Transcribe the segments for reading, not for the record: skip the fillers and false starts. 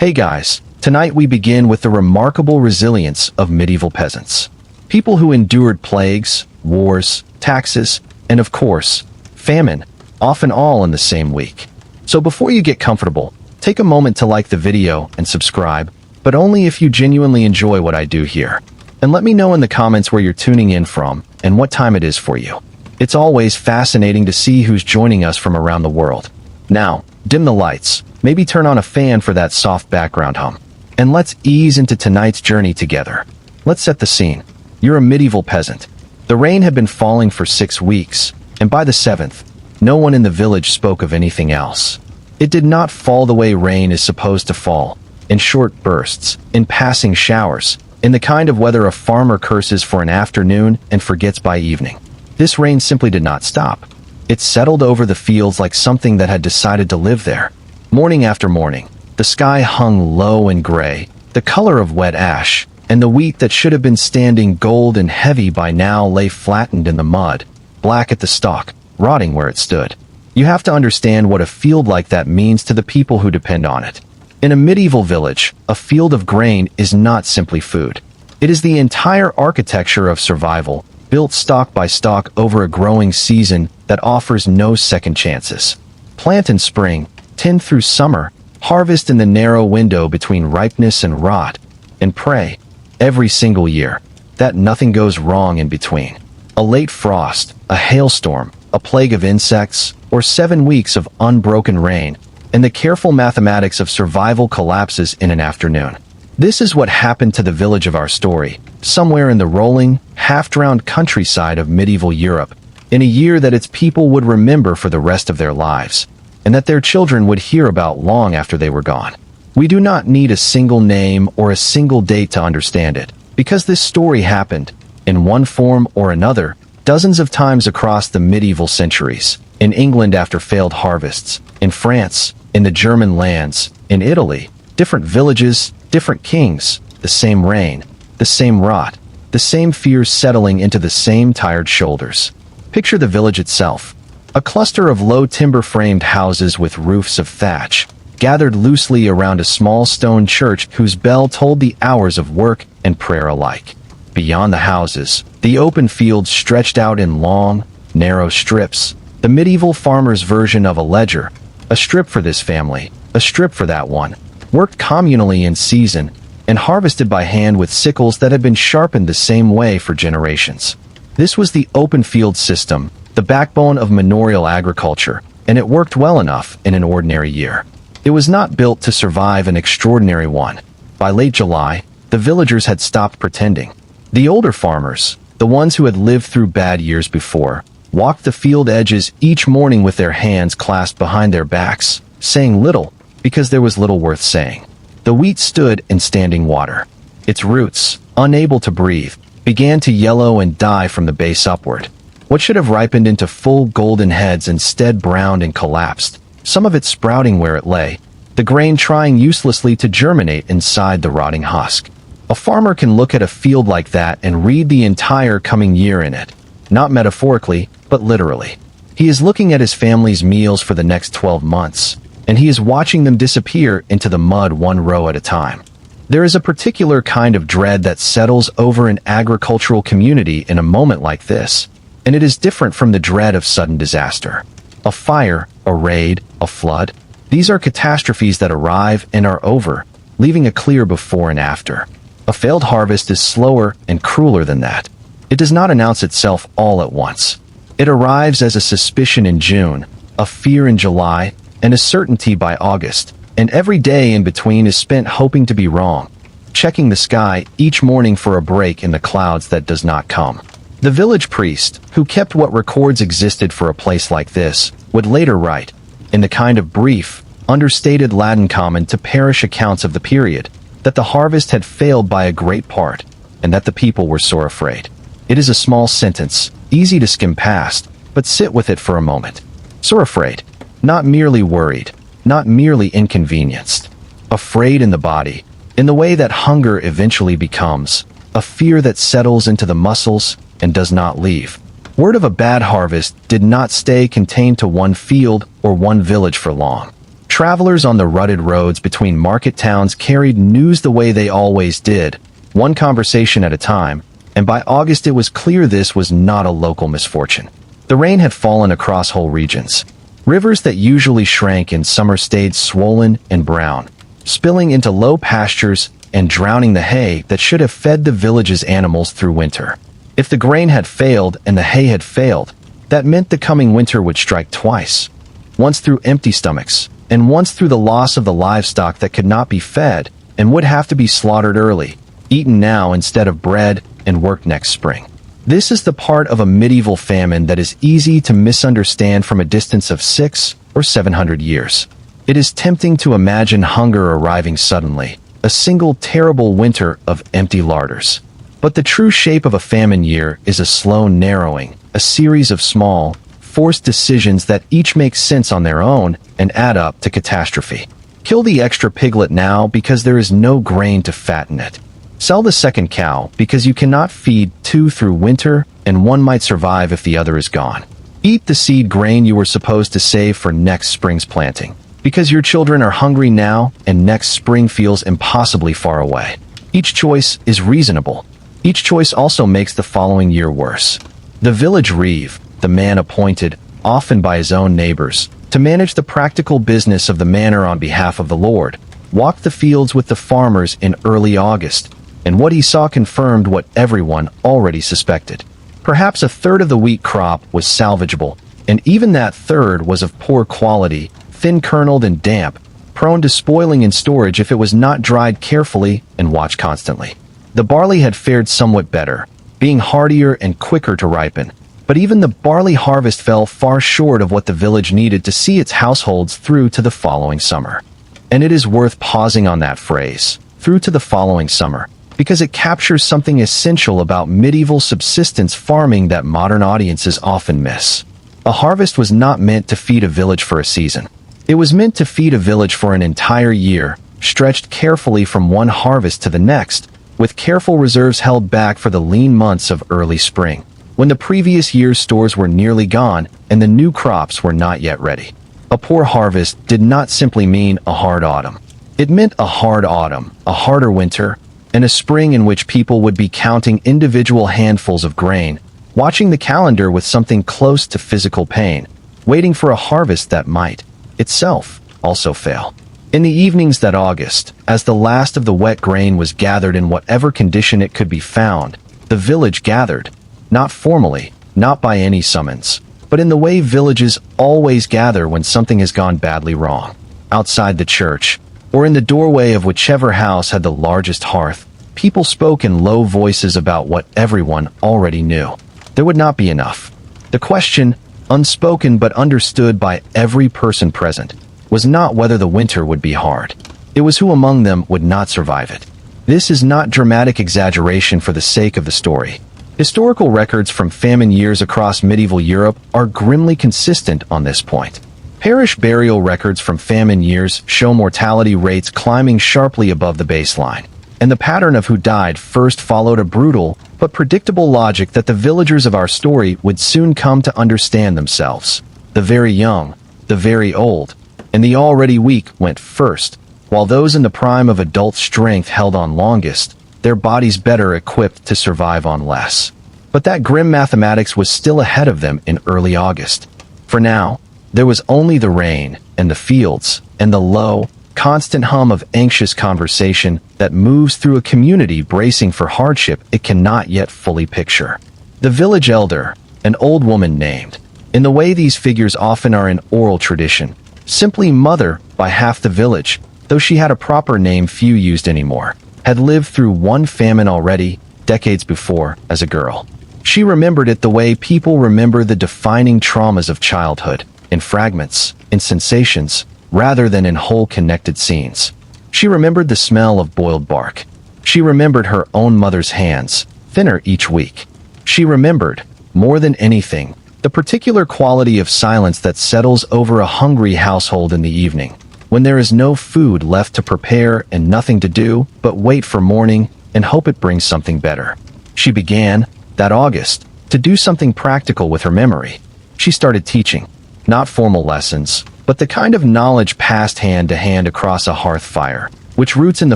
Hey guys, tonight we begin with the remarkable resilience of medieval peasants. People who endured plagues, wars, taxes, and of course, famine, often all in the same week. So before you get comfortable, take a moment to like the video and subscribe, but only if you genuinely enjoy what I do here. And let me know in the comments where you're tuning in from and what time it is for you. It's always fascinating to see who's joining us from around the world. Now, dim the lights, maybe turn on a fan for that soft background hum, and let's ease into tonight's journey together. Let's set the scene. You're a medieval peasant. The rain had been falling for 6 weeks, and by the 7th, no one in the village spoke of anything else. It did not fall the way rain is supposed to fall, in short bursts, in passing showers, in the kind of weather a farmer curses for an afternoon and forgets by evening. This rain simply did not stop. It settled over the fields like something that had decided to live there. Morning after morning, the sky hung low and gray, the color of wet ash, and the wheat that should have been standing gold and heavy by now lay flattened in the mud, black at the stalk, rotting where it stood. You have to understand what a field like that means to the people who depend on it. In a medieval village, a field of grain is not simply food. It is the entire architecture of survival, built stalk by stalk over a growing season that offers no second chances. Plant in spring, tend through summer, harvest in the narrow window between ripeness and rot, and pray, every single year, that nothing goes wrong in between. A late frost, a hailstorm, a plague of insects, or 7 weeks of unbroken rain, and the careful mathematics of survival collapses in an afternoon. This is what happened to the village of our story, somewhere in the rolling, half-drowned countryside of medieval Europe, in a year that its people would remember for the rest of their lives, and that their children would hear about long after they were gone. We do not need a single name or a single date to understand it, because this story happened, in one form or another, dozens of times across the medieval centuries, in England after failed harvests, in France, in the German lands, in Italy, different villages, different kings, the same rain, the same rot, the same fears settling into the same tired shoulders. Picture the village itself. A cluster of low timber-framed houses with roofs of thatch, gathered loosely around a small stone church whose bell told the hours of work and prayer alike. Beyond the houses, the open fields stretched out in long, narrow strips, the medieval farmer's version of a ledger, a strip for this family, a strip for that one, worked communally in season, and harvested by hand with sickles that had been sharpened the same way for generations. This was the open field system, the backbone of manorial agriculture, and it worked well enough in an ordinary year. It was not built to survive an extraordinary one. By late July, the villagers had stopped pretending. The older farmers, the ones who had lived through bad years before, walked the field edges each morning with their hands clasped behind their backs, saying little, because there was little worth saying. The wheat stood in standing water. Its roots, unable to breathe, began to yellow and die from the base upward. What should have ripened into full golden heads instead browned and collapsed, some of it sprouting where it lay, the grain trying uselessly to germinate inside the rotting husk. A farmer can look at a field like that and read the entire coming year in it, not metaphorically, but literally. He is looking at his family's meals for the next 12 months, and he is watching them disappear into the mud one row at a time. There is a particular kind of dread that settles over an agricultural community in a moment like this, and it is different from the dread of sudden disaster. A fire, a raid, a flood. These are catastrophes that arrive and are over, leaving a clear before and after. A failed harvest is slower and crueler than that. It does not announce itself all at once. It arrives as a suspicion in June, a fear in July, and a certainty by August, and every day in between is spent hoping to be wrong, checking the sky each morning for a break in the clouds that does not come. The village priest, who kept what records existed for a place like this, would later write, in the kind of brief, understated Latin common to parish accounts of the period, that the harvest had failed by a great part, and that the people were sore afraid. It is a small sentence, easy to skim past, but sit with it for a moment. Sore afraid, not merely worried, not merely inconvenienced. Afraid in the body, in the way that hunger eventually becomes, a fear that settles into the muscles and does not leave. Word of a bad harvest did not stay contained to one field or one village for long. Travelers on the rutted roads between market towns carried news the way they always did, one conversation at a time, and by August it was clear this was not a local misfortune. The rain had fallen across whole regions. Rivers that usually shrank in summer stayed swollen and brown, spilling into low pastures and drowning the hay that should have fed the village's animals through winter. If the grain had failed and the hay had failed, that meant the coming winter would strike twice. Once through empty stomachs, and once through the loss of the livestock that could not be fed and would have to be slaughtered early, eaten now instead of bred and worked next spring. This is the part of a medieval famine that is easy to misunderstand from a distance of 600 or 700 years. It is tempting to imagine hunger arriving suddenly, a single terrible winter of empty larders. But the true shape of a famine year is a slow narrowing, a series of small, forced decisions that each make sense on their own and add up to catastrophe. Kill the extra piglet now because there is no grain to fatten it. Sell the second cow because you cannot feed two through winter and one might survive if the other is gone. Eat the seed grain you were supposed to save for next spring's planting because your children are hungry now and next spring feels impossibly far away. Each choice is reasonable. Each choice also makes the following year worse. The village reeve, the man appointed, often by his own neighbors, to manage the practical business of the manor on behalf of the Lord, walked the fields with the farmers in early August, and what he saw confirmed what everyone already suspected. Perhaps a third of the wheat crop was salvageable, and even that third was of poor quality, thin-kerneled and damp, prone to spoiling in storage if it was not dried carefully and watched constantly. The barley had fared somewhat better, being hardier and quicker to ripen, but even the barley harvest fell far short of what the village needed to see its households through to the following summer. And it is worth pausing on that phrase, through to the following summer, because it captures something essential about medieval subsistence farming that modern audiences often miss. A harvest was not meant to feed a village for a season. It was meant to feed a village for an entire year, stretched carefully from one harvest to the next, with careful reserves held back for the lean months of early spring, when the previous year's stores were nearly gone and the new crops were not yet ready. A poor harvest did not simply mean a hard autumn. It meant a hard autumn, a harder winter, and a spring in which people would be counting individual handfuls of grain, watching the calendar with something close to physical pain, waiting for a harvest that might, itself, also fail. In the evenings that August, as the last of the wet grain was gathered in whatever condition it could be found, the village gathered, not formally, not by any summons, but in the way villages always gather when something has gone badly wrong. Outside the church, or in the doorway of whichever house had the largest hearth, people spoke in low voices about what everyone already knew. There would not be enough. The question, unspoken but understood by every person present, was not whether the winter would be hard. It was who among them would not survive it. This is not dramatic exaggeration for the sake of the story. Historical records from famine years across medieval Europe are grimly consistent on this point. Parish burial records from famine years show mortality rates climbing sharply above the baseline, and the pattern of who died first followed a brutal but predictable logic that the villagers of our story would soon come to understand themselves. The very young, the very old, and the already weak went first, while those in the prime of adult strength held on longest, their bodies better equipped to survive on less. But that grim mathematics was still ahead of them in early August. For now, there was only the rain, and the fields, and the low, constant hum of anxious conversation that moves through a community bracing for hardship it cannot yet fully picture. The village elder, an old woman named, in the way these figures often are in oral tradition, simply mother by half the village, though she had a proper name few used anymore, had lived through one famine already, decades before, as a girl. She remembered it the way people remember the defining traumas of childhood, in fragments, in sensations, rather than in whole connected scenes. She remembered the smell of boiled bark. She remembered her own mother's hands, thinner each week. She remembered, more than anything, the particular quality of silence that settles over a hungry household in the evening, when there is no food left to prepare and nothing to do but wait for morning and hope it brings something better. She began, that August, to do something practical with her memory. She started teaching. Not formal lessons, but the kind of knowledge passed hand to hand across a hearth fire, which roots in the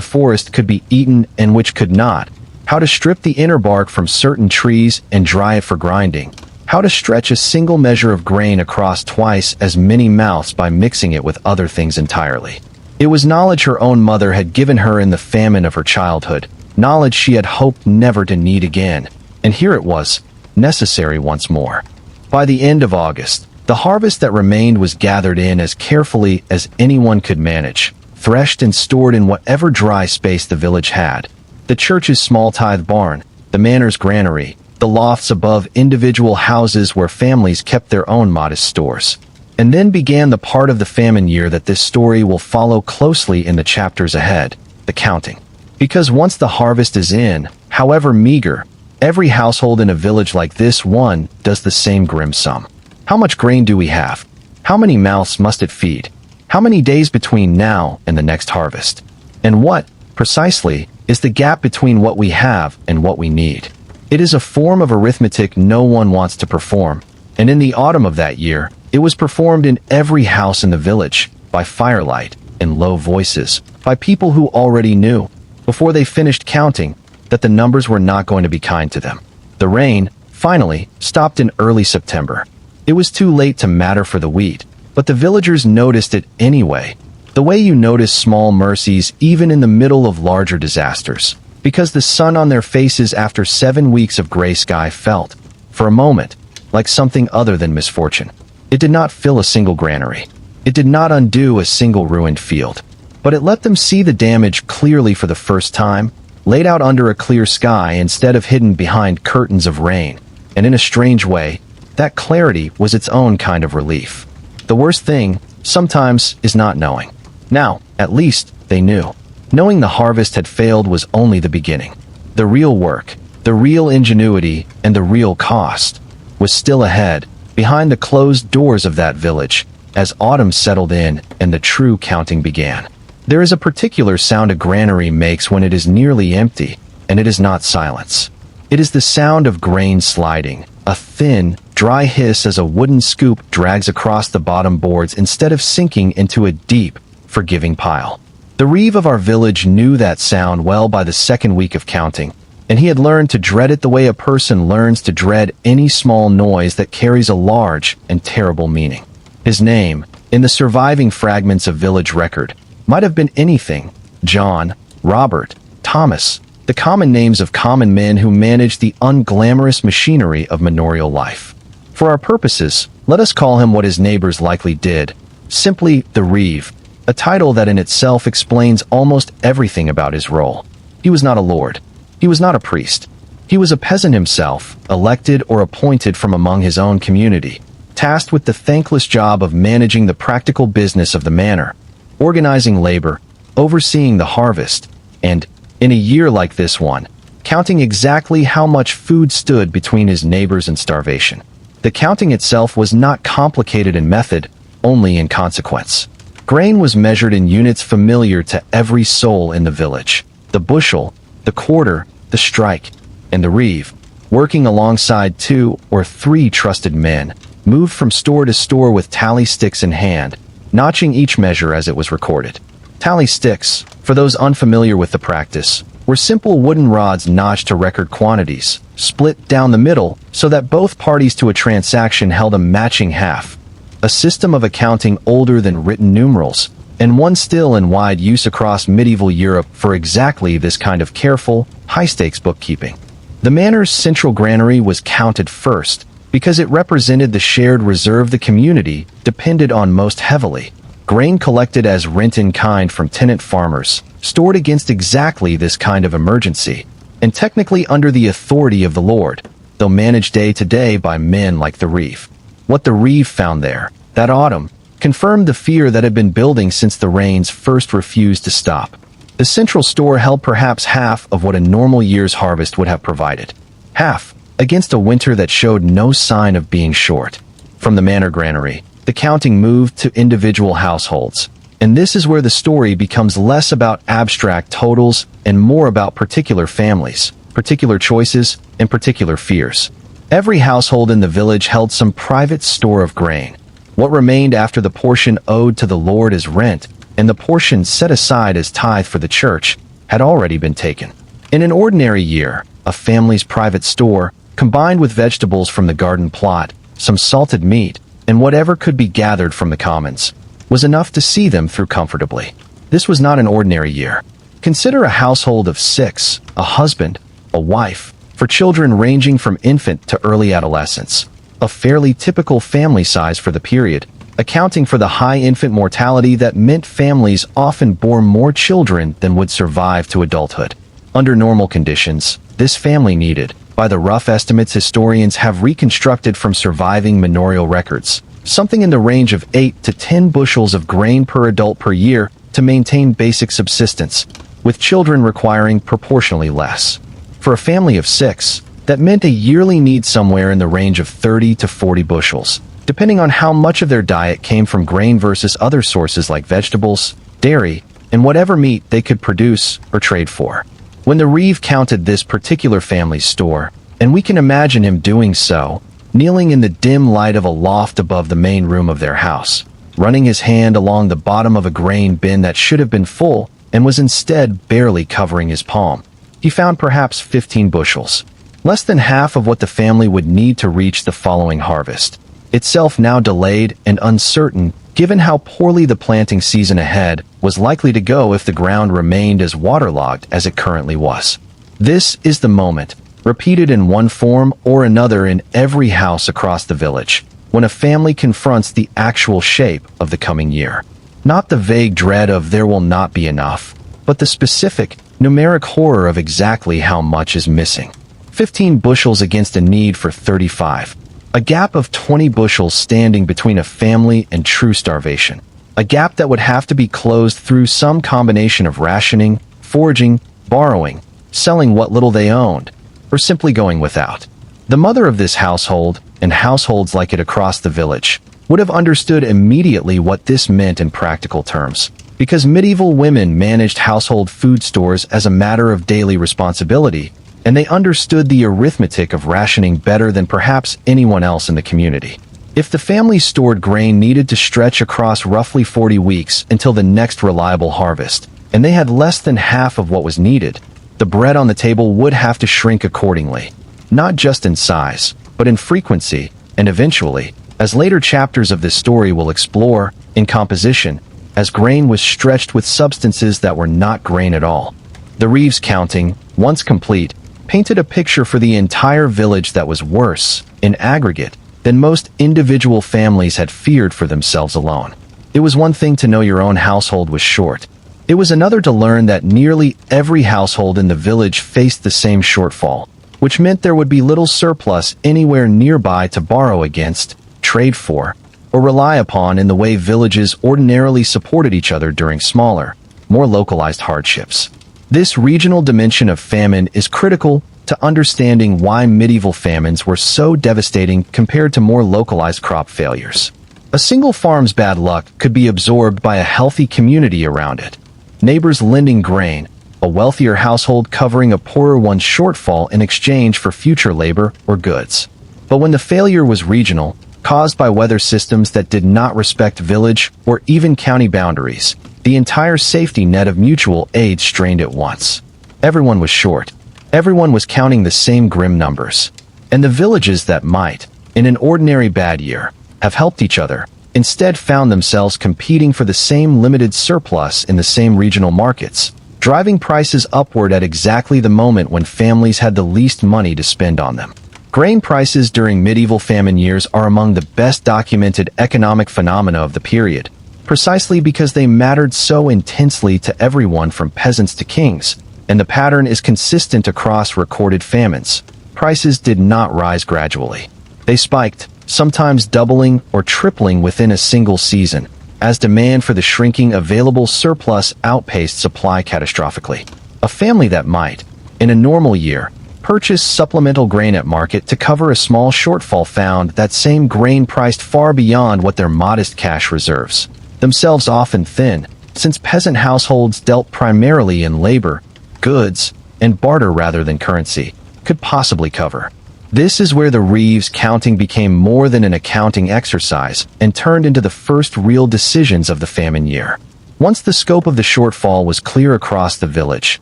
forest could be eaten and which could not, how to strip the inner bark from certain trees and dry it for grinding, how to stretch a single measure of grain across twice as many mouths by mixing it with other things entirely. It was knowledge her own mother had given her in the famine of her childhood, knowledge she had hoped never to need again, and here it was, necessary once more. By the end of August, the harvest that remained was gathered in as carefully as anyone could manage, threshed and stored in whatever dry space the village had. The church's small tithe barn, the manor's granary, the lofts above individual houses where families kept their own modest stores. And then began the part of the famine year that this story will follow closely in the chapters ahead, the counting. Because once the harvest is in, however meager, every household in a village like this one does the same grim sum. How much grain do we have? How many mouths must it feed? How many days between now and the next harvest? And what, precisely, is the gap between what we have and what we need? It is a form of arithmetic no one wants to perform, and in the autumn of that year, it was performed in every house in the village, by firelight, in low voices, by people who already knew, before they finished counting, that the numbers were not going to be kind to them. The rain, finally, stopped in early September. It was too late to matter for the wheat, but the villagers noticed it anyway, the way you notice small mercies even in the middle of larger disasters, because the sun on their faces after 7 weeks of gray sky felt, for a moment, like something other than misfortune. It did not fill a single granary. It did not undo a single ruined field. But it let them see the damage clearly for the first time, laid out under a clear sky instead of hidden behind curtains of rain. And in a strange way, that clarity was its own kind of relief. The worst thing, sometimes, is not knowing. Now, at least, they knew. Knowing the harvest had failed was only the beginning. The real work, the real ingenuity, and the real cost was still ahead, behind the closed doors of that village, as autumn settled in and the true counting began. There is a particular sound a granary makes when it is nearly empty, and it is not silence. It is the sound of grain sliding, a thin, dry hiss as a wooden scoop drags across the bottom boards instead of sinking into a deep, forgiving pile. The reeve of our village knew that sound well by the second week of counting, and he had learned to dread it the way a person learns to dread any small noise that carries a large and terrible meaning. His name, in the surviving fragments of village record, might have been anything: John, Robert, Thomas, the common names of common men who managed the unglamorous machinery of manorial life. For our purposes, let us call him what his neighbors likely did, simply the Reeve, a title that in itself explains almost everything about his role. He was not a lord. He was not a priest. He was a peasant himself, elected or appointed from among his own community, tasked with the thankless job of managing the practical business of the manor, organizing labor, overseeing the harvest, and, in a year like this one, counting exactly how much food stood between his neighbors and starvation. The counting itself was not complicated in method, only in consequence. Grain was measured in units familiar to every soul in the village: the bushel, the quarter, the strike, and the reeve, working alongside 2 or 3 trusted men, moved from store to store with tally sticks in hand, notching each measure as it was recorded. Tally sticks, for those unfamiliar with the practice, were simple wooden rods notched to record quantities, split down the middle so that both parties to a transaction held a matching half. A system of accounting older than written numerals, and one still in wide use across medieval Europe for exactly this kind of careful, high-stakes bookkeeping. The manor's central granary was counted first, because it represented the shared reserve the community depended on most heavily: grain collected as rent in kind from tenant farmers, stored against exactly this kind of emergency, and technically under the authority of the Lord, though managed day to day by men like the Reeve. What the Reeve found there, that autumn, confirmed the fear that had been building since the rains first refused to stop. The central store held perhaps half of what a normal year's harvest would have provided. Half, against a winter that showed no sign of being short. From the manor granary, the counting moved to individual households, and this is where the story becomes less about abstract totals and more about particular families, particular choices, and particular fears. Every household in the village held some private store of grain. What remained after the portion owed to the Lord as rent and the portion set aside as tithe for the church had already been taken. In an ordinary year, a family's private store, combined with vegetables from the garden plot, some salted meat, and whatever could be gathered from the commons, was enough to see them through comfortably. This was not an ordinary year. Consider a household of 6, a husband, a wife, for children ranging from infant to early adolescence, a fairly typical family size for the period, accounting for the high infant mortality that meant families often bore more children than would survive to adulthood. Under normal conditions, this family needed, by the rough estimates historians have reconstructed from surviving manorial records, something in the range of 8 to 10 bushels of grain per adult per year to maintain basic subsistence, with children requiring proportionally less. For a family of 6, that meant a yearly need somewhere in the range of 30 to 40 bushels, depending on how much of their diet came from grain versus other sources like vegetables, dairy, and whatever meat they could produce or trade for. When the Reeve counted this particular family's store, and we can imagine him doing so, kneeling in the dim light of a loft above the main room of their house, running his hand along the bottom of a grain bin that should have been full and was instead barely covering his palm, he found perhaps 15 bushels, less than half of what the family would need to reach the following harvest, itself now delayed and uncertain given how poorly the planting season ahead was likely to go if the ground remained as waterlogged as it currently was. This is the moment, repeated in one form or another in every house across the village, when a family confronts the actual shape of the coming year. Not the vague dread of there will not be enough, but the specific, numeric horror of exactly how much is missing. 15 bushels against a need for 35. A gap of 20 bushels standing between a family and true starvation. A gap that would have to be closed through some combination of rationing, foraging, borrowing, selling what little they owned, or simply going without. The mother of this household, and households like it across the village, would have understood immediately what this meant in practical terms, because medieval women managed household food stores as a matter of daily responsibility, and they understood the arithmetic of rationing better than perhaps anyone else in the community. If the family's stored grain needed to stretch across roughly 40 weeks until the next reliable harvest, and they had less than half of what was needed, the bread on the table would have to shrink accordingly, not just in size, but in frequency, and eventually, as later chapters of this story will explore, in composition, as grain was stretched with substances that were not grain at all. The Reeves counting, once complete, painted a picture for the entire village that was worse, in aggregate, than most individual families had feared for themselves alone. It was one thing to know your own household was short. It was another to learn that nearly every household in the village faced the same shortfall, which meant there would be little surplus anywhere nearby to borrow against, trade for, or rely upon in the way villages ordinarily supported each other during smaller, more localized hardships. This regional dimension of famine is critical to understanding why medieval famines were so devastating compared to more localized crop failures. A single farm's bad luck could be absorbed by a healthy community around it. Neighbors lending grain, a wealthier household covering a poorer one's shortfall in exchange for future labor or goods. But when the failure was regional, caused by weather systems that did not respect village or even county boundaries, the entire safety net of mutual aid strained at once. Everyone was short. Everyone was counting the same grim numbers. And the villages that might, in an ordinary bad year, have helped each other, instead found themselves competing for the same limited surplus in the same regional markets, driving prices upward at exactly the moment when families had the least money to spend on them. Grain prices during medieval famine years are among the best documented economic phenomena of the period, precisely because they mattered so intensely to everyone from peasants to kings, and the pattern is consistent across recorded famines. Prices did not rise gradually. They spiked, sometimes doubling or tripling within a single season, as demand for the shrinking available surplus outpaced supply catastrophically. A family that might, in a normal year, purchase supplemental grain at market to cover a small shortfall found that same grain priced far beyond what their modest cash reserves, themselves often thin, since peasant households dealt primarily in labor, goods, and barter rather than currency, could possibly cover. This is where the Reeves counting became more than an accounting exercise and turned into the first real decisions of the famine year. Once the scope of the shortfall was clear across the village,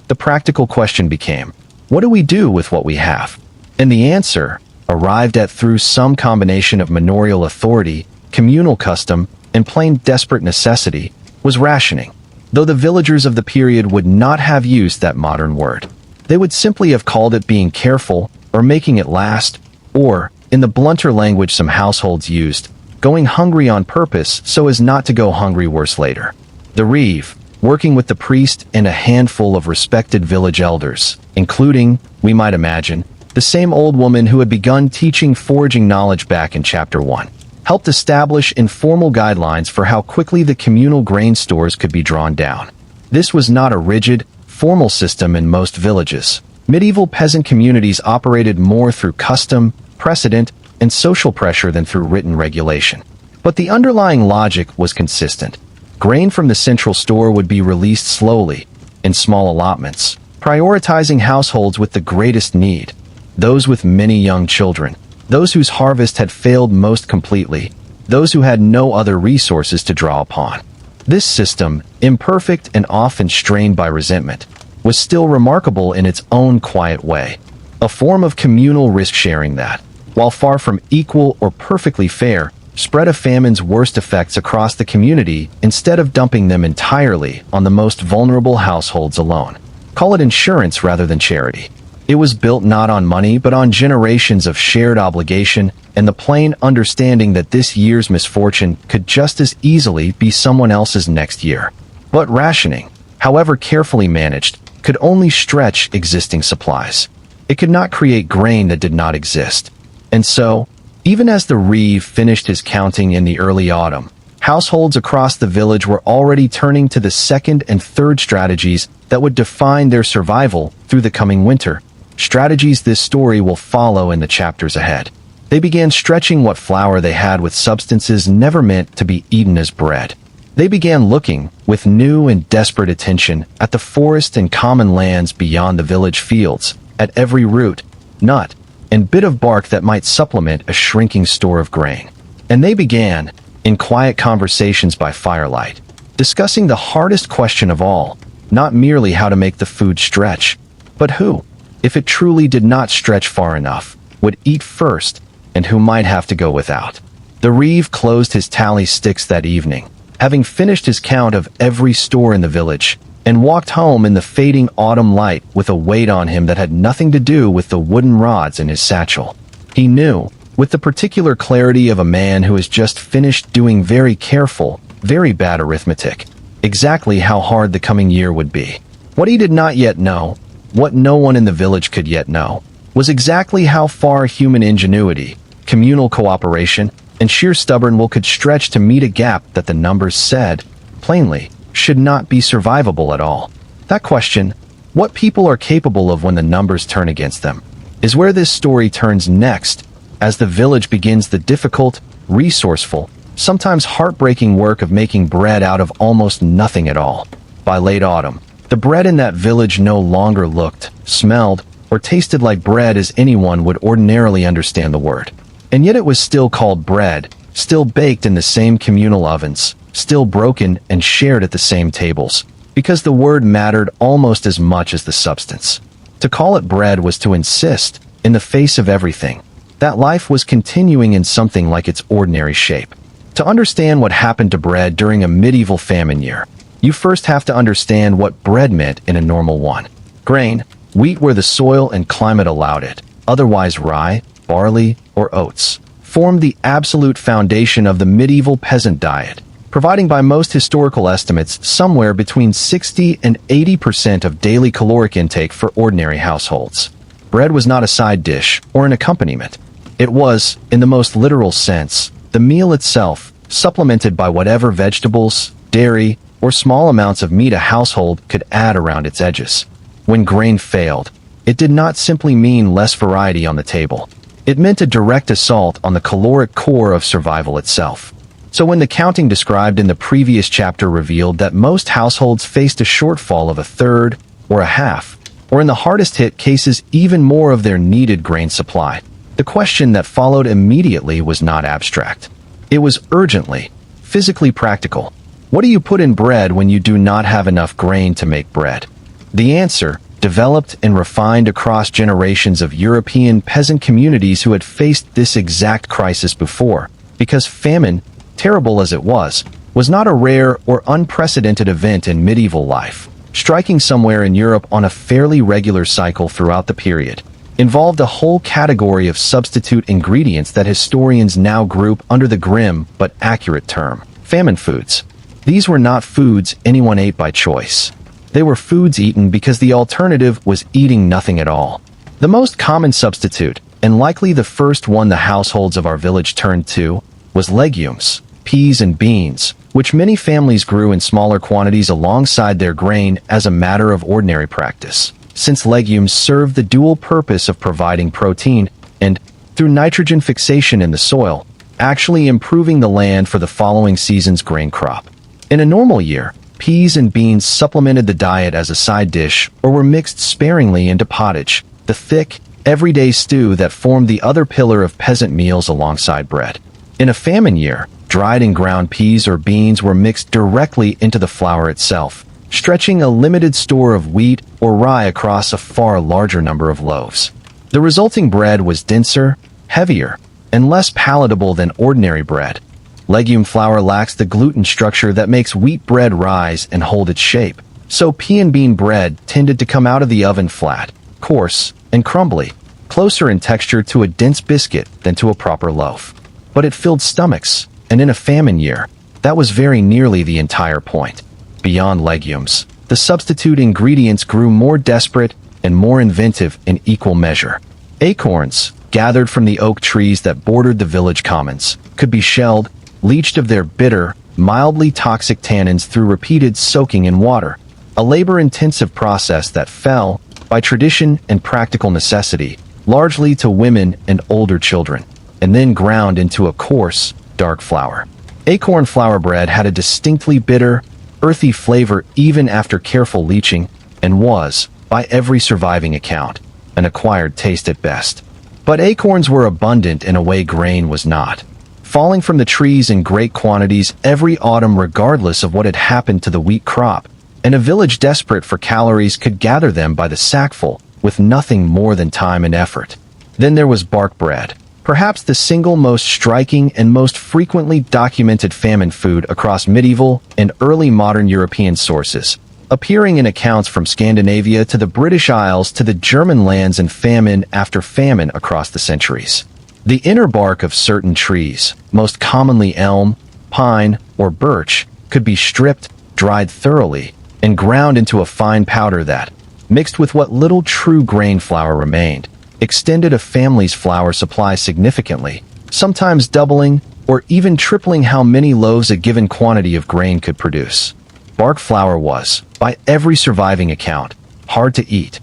the practical question became, what do we do with what we have? And the answer, arrived at through some combination of manorial authority, communal custom, and plain desperate necessity, was rationing, though the villagers of the period would not have used that modern word. They would simply have called it being careful, or making it last, or, in the blunter language some households used, going hungry on purpose so as not to go hungry worse later. The Reeve, working with the priest and a handful of respected village elders, including, we might imagine, the same old woman who had begun teaching foraging knowledge back in Chapter 1, helped establish informal guidelines for how quickly the communal grain stores could be drawn down. This was not a rigid, formal system in most villages. Medieval peasant communities operated more through custom, precedent, and social pressure than through written regulation. But the underlying logic was consistent. Grain from the central store would be released slowly, in small allotments, prioritizing households with the greatest need, those with many young children, those whose harvest had failed most completely, those who had no other resources to draw upon. This system, imperfect and often strained by resentment, was still remarkable in its own quiet way, a form of communal risk-sharing that, while far from equal or perfectly fair, spread a famine's worst effects across the community instead of dumping them entirely on the most vulnerable households alone. Call it insurance rather than charity. It was built not on money but on generations of shared obligation and the plain understanding that this year's misfortune could just as easily be someone else's next year. But rationing, however carefully managed, could only stretch existing supplies. It could not create grain that did not exist. And so, even as the Reeve finished his counting in the early autumn, households across the village were already turning to the second and third strategies that would define their survival through the coming winter, strategies this story will follow in the chapters ahead. They began stretching what flour they had with substances never meant to be eaten as bread. They began looking, with new and desperate attention, at the forest and common lands beyond the village fields, at every root, nut, and bit of bark that might supplement a shrinking store of grain. And they began, in quiet conversations by firelight, discussing the hardest question of all, not merely how to make the food stretch, but who, if it truly did not stretch far enough, would eat first, and who might have to go without. The Reeve closed his tally sticks that evening, having finished his count of every store in the village, and walked home in the fading autumn light with a weight on him that had nothing to do with the wooden rods in his satchel. He knew, with the particular clarity of a man who has just finished doing very careful, very bad arithmetic, exactly how hard the coming year would be. What he did not yet know, what no one in the village could yet know, was exactly how far human ingenuity, communal cooperation, and sheer stubborn will could stretch to meet a gap that the numbers said, plainly, should not be survivable at all. That question, what people are capable of when the numbers turn against them, is where this story turns next, as the village begins the difficult, resourceful, sometimes heartbreaking work of making bread out of almost nothing at all. By late autumn, the bread in that village no longer looked, smelled, or tasted like bread as anyone would ordinarily understand the word. And yet it was still called bread, still baked in the same communal ovens, still broken and shared at the same tables, because the word mattered almost as much as the substance. To call it bread was to insist, in the face of everything, that life was continuing in something like its ordinary shape. To understand what happened to bread during a medieval famine year, you first have to understand what bread meant in a normal one. Grain, wheat where the soil and climate allowed it, otherwise rye, barley, or oats, formed the absolute foundation of the medieval peasant diet, providing by most historical estimates somewhere between 60 and 80% of daily caloric intake for ordinary households. Bread was not a side dish or an accompaniment. It was, in the most literal sense, the meal itself, supplemented by whatever vegetables, dairy, or small amounts of meat a household could add around its edges. When grain failed, it did not simply mean less variety on the table. It meant a direct assault on the caloric core of survival itself. So when the counting described in the previous chapter revealed that most households faced a shortfall of a third or a half, or in the hardest hit cases even more of their needed grain supply, The question that followed immediately was not abstract. It was urgently, physically practical. What do you put in bread when you do not have enough grain to make bread? The answer, developed and refined across generations of European peasant communities who had faced this exact crisis before, because famine, terrible as it was not a rare or unprecedented event in medieval life, striking somewhere in Europe on a fairly regular cycle throughout the period, involved a whole category of substitute ingredients that historians now group under the grim but accurate term, famine foods. These were not foods anyone ate by choice. They were foods eaten because the alternative was eating nothing at all. The most common substitute, and likely the first one the households of our village turned to, was legumes, peas and beans, which many families grew in smaller quantities alongside their grain as a matter of ordinary practice, since legumes served the dual purpose of providing protein and, through nitrogen fixation in the soil, actually improving the land for the following season's grain crop. In a normal year, peas and beans supplemented the diet as a side dish or were mixed sparingly into pottage, the thick, everyday stew that formed the other pillar of peasant meals alongside bread. In a famine year, dried and ground peas or beans were mixed directly into the flour itself, stretching a limited store of wheat or rye across a far larger number of loaves. The resulting bread was denser, heavier, and less palatable than ordinary bread. Legume flour lacks the gluten structure that makes wheat bread rise and hold its shape, so pea and bean bread tended to come out of the oven flat, coarse, and crumbly, closer in texture to a dense biscuit than to a proper loaf. But it filled stomachs, and in a famine year, that was very nearly the entire point. Beyond legumes, the substitute ingredients grew more desperate and more inventive in equal measure. Acorns, gathered from the oak trees that bordered the village commons, could be shelled, leached of their bitter, mildly toxic tannins through repeated soaking in water, a labor-intensive process that fell, by tradition and practical necessity, largely to women and older children, and then ground into a coarse, dark flour. Acorn flour bread had a distinctly bitter, earthy flavor even after careful leaching, and was, by every surviving account, an acquired taste at best. But acorns were abundant in a way grain was not, falling from the trees in great quantities every autumn regardless of what had happened to the wheat crop, and a village desperate for calories could gather them by the sackful with nothing more than time and effort. Then there was bark bread, perhaps the single most striking and most frequently documented famine food across medieval and early modern European sources, appearing in accounts from Scandinavia to the British Isles to the German lands in famine after famine across the centuries. The inner bark of certain trees, most commonly elm, pine, or birch, could be stripped, dried thoroughly, and ground into a fine powder that, mixed with what little true grain flour remained, extended a family's flour supply significantly, sometimes doubling or even tripling how many loaves a given quantity of grain could produce. Bark flour was, by every surviving account, hard to eat,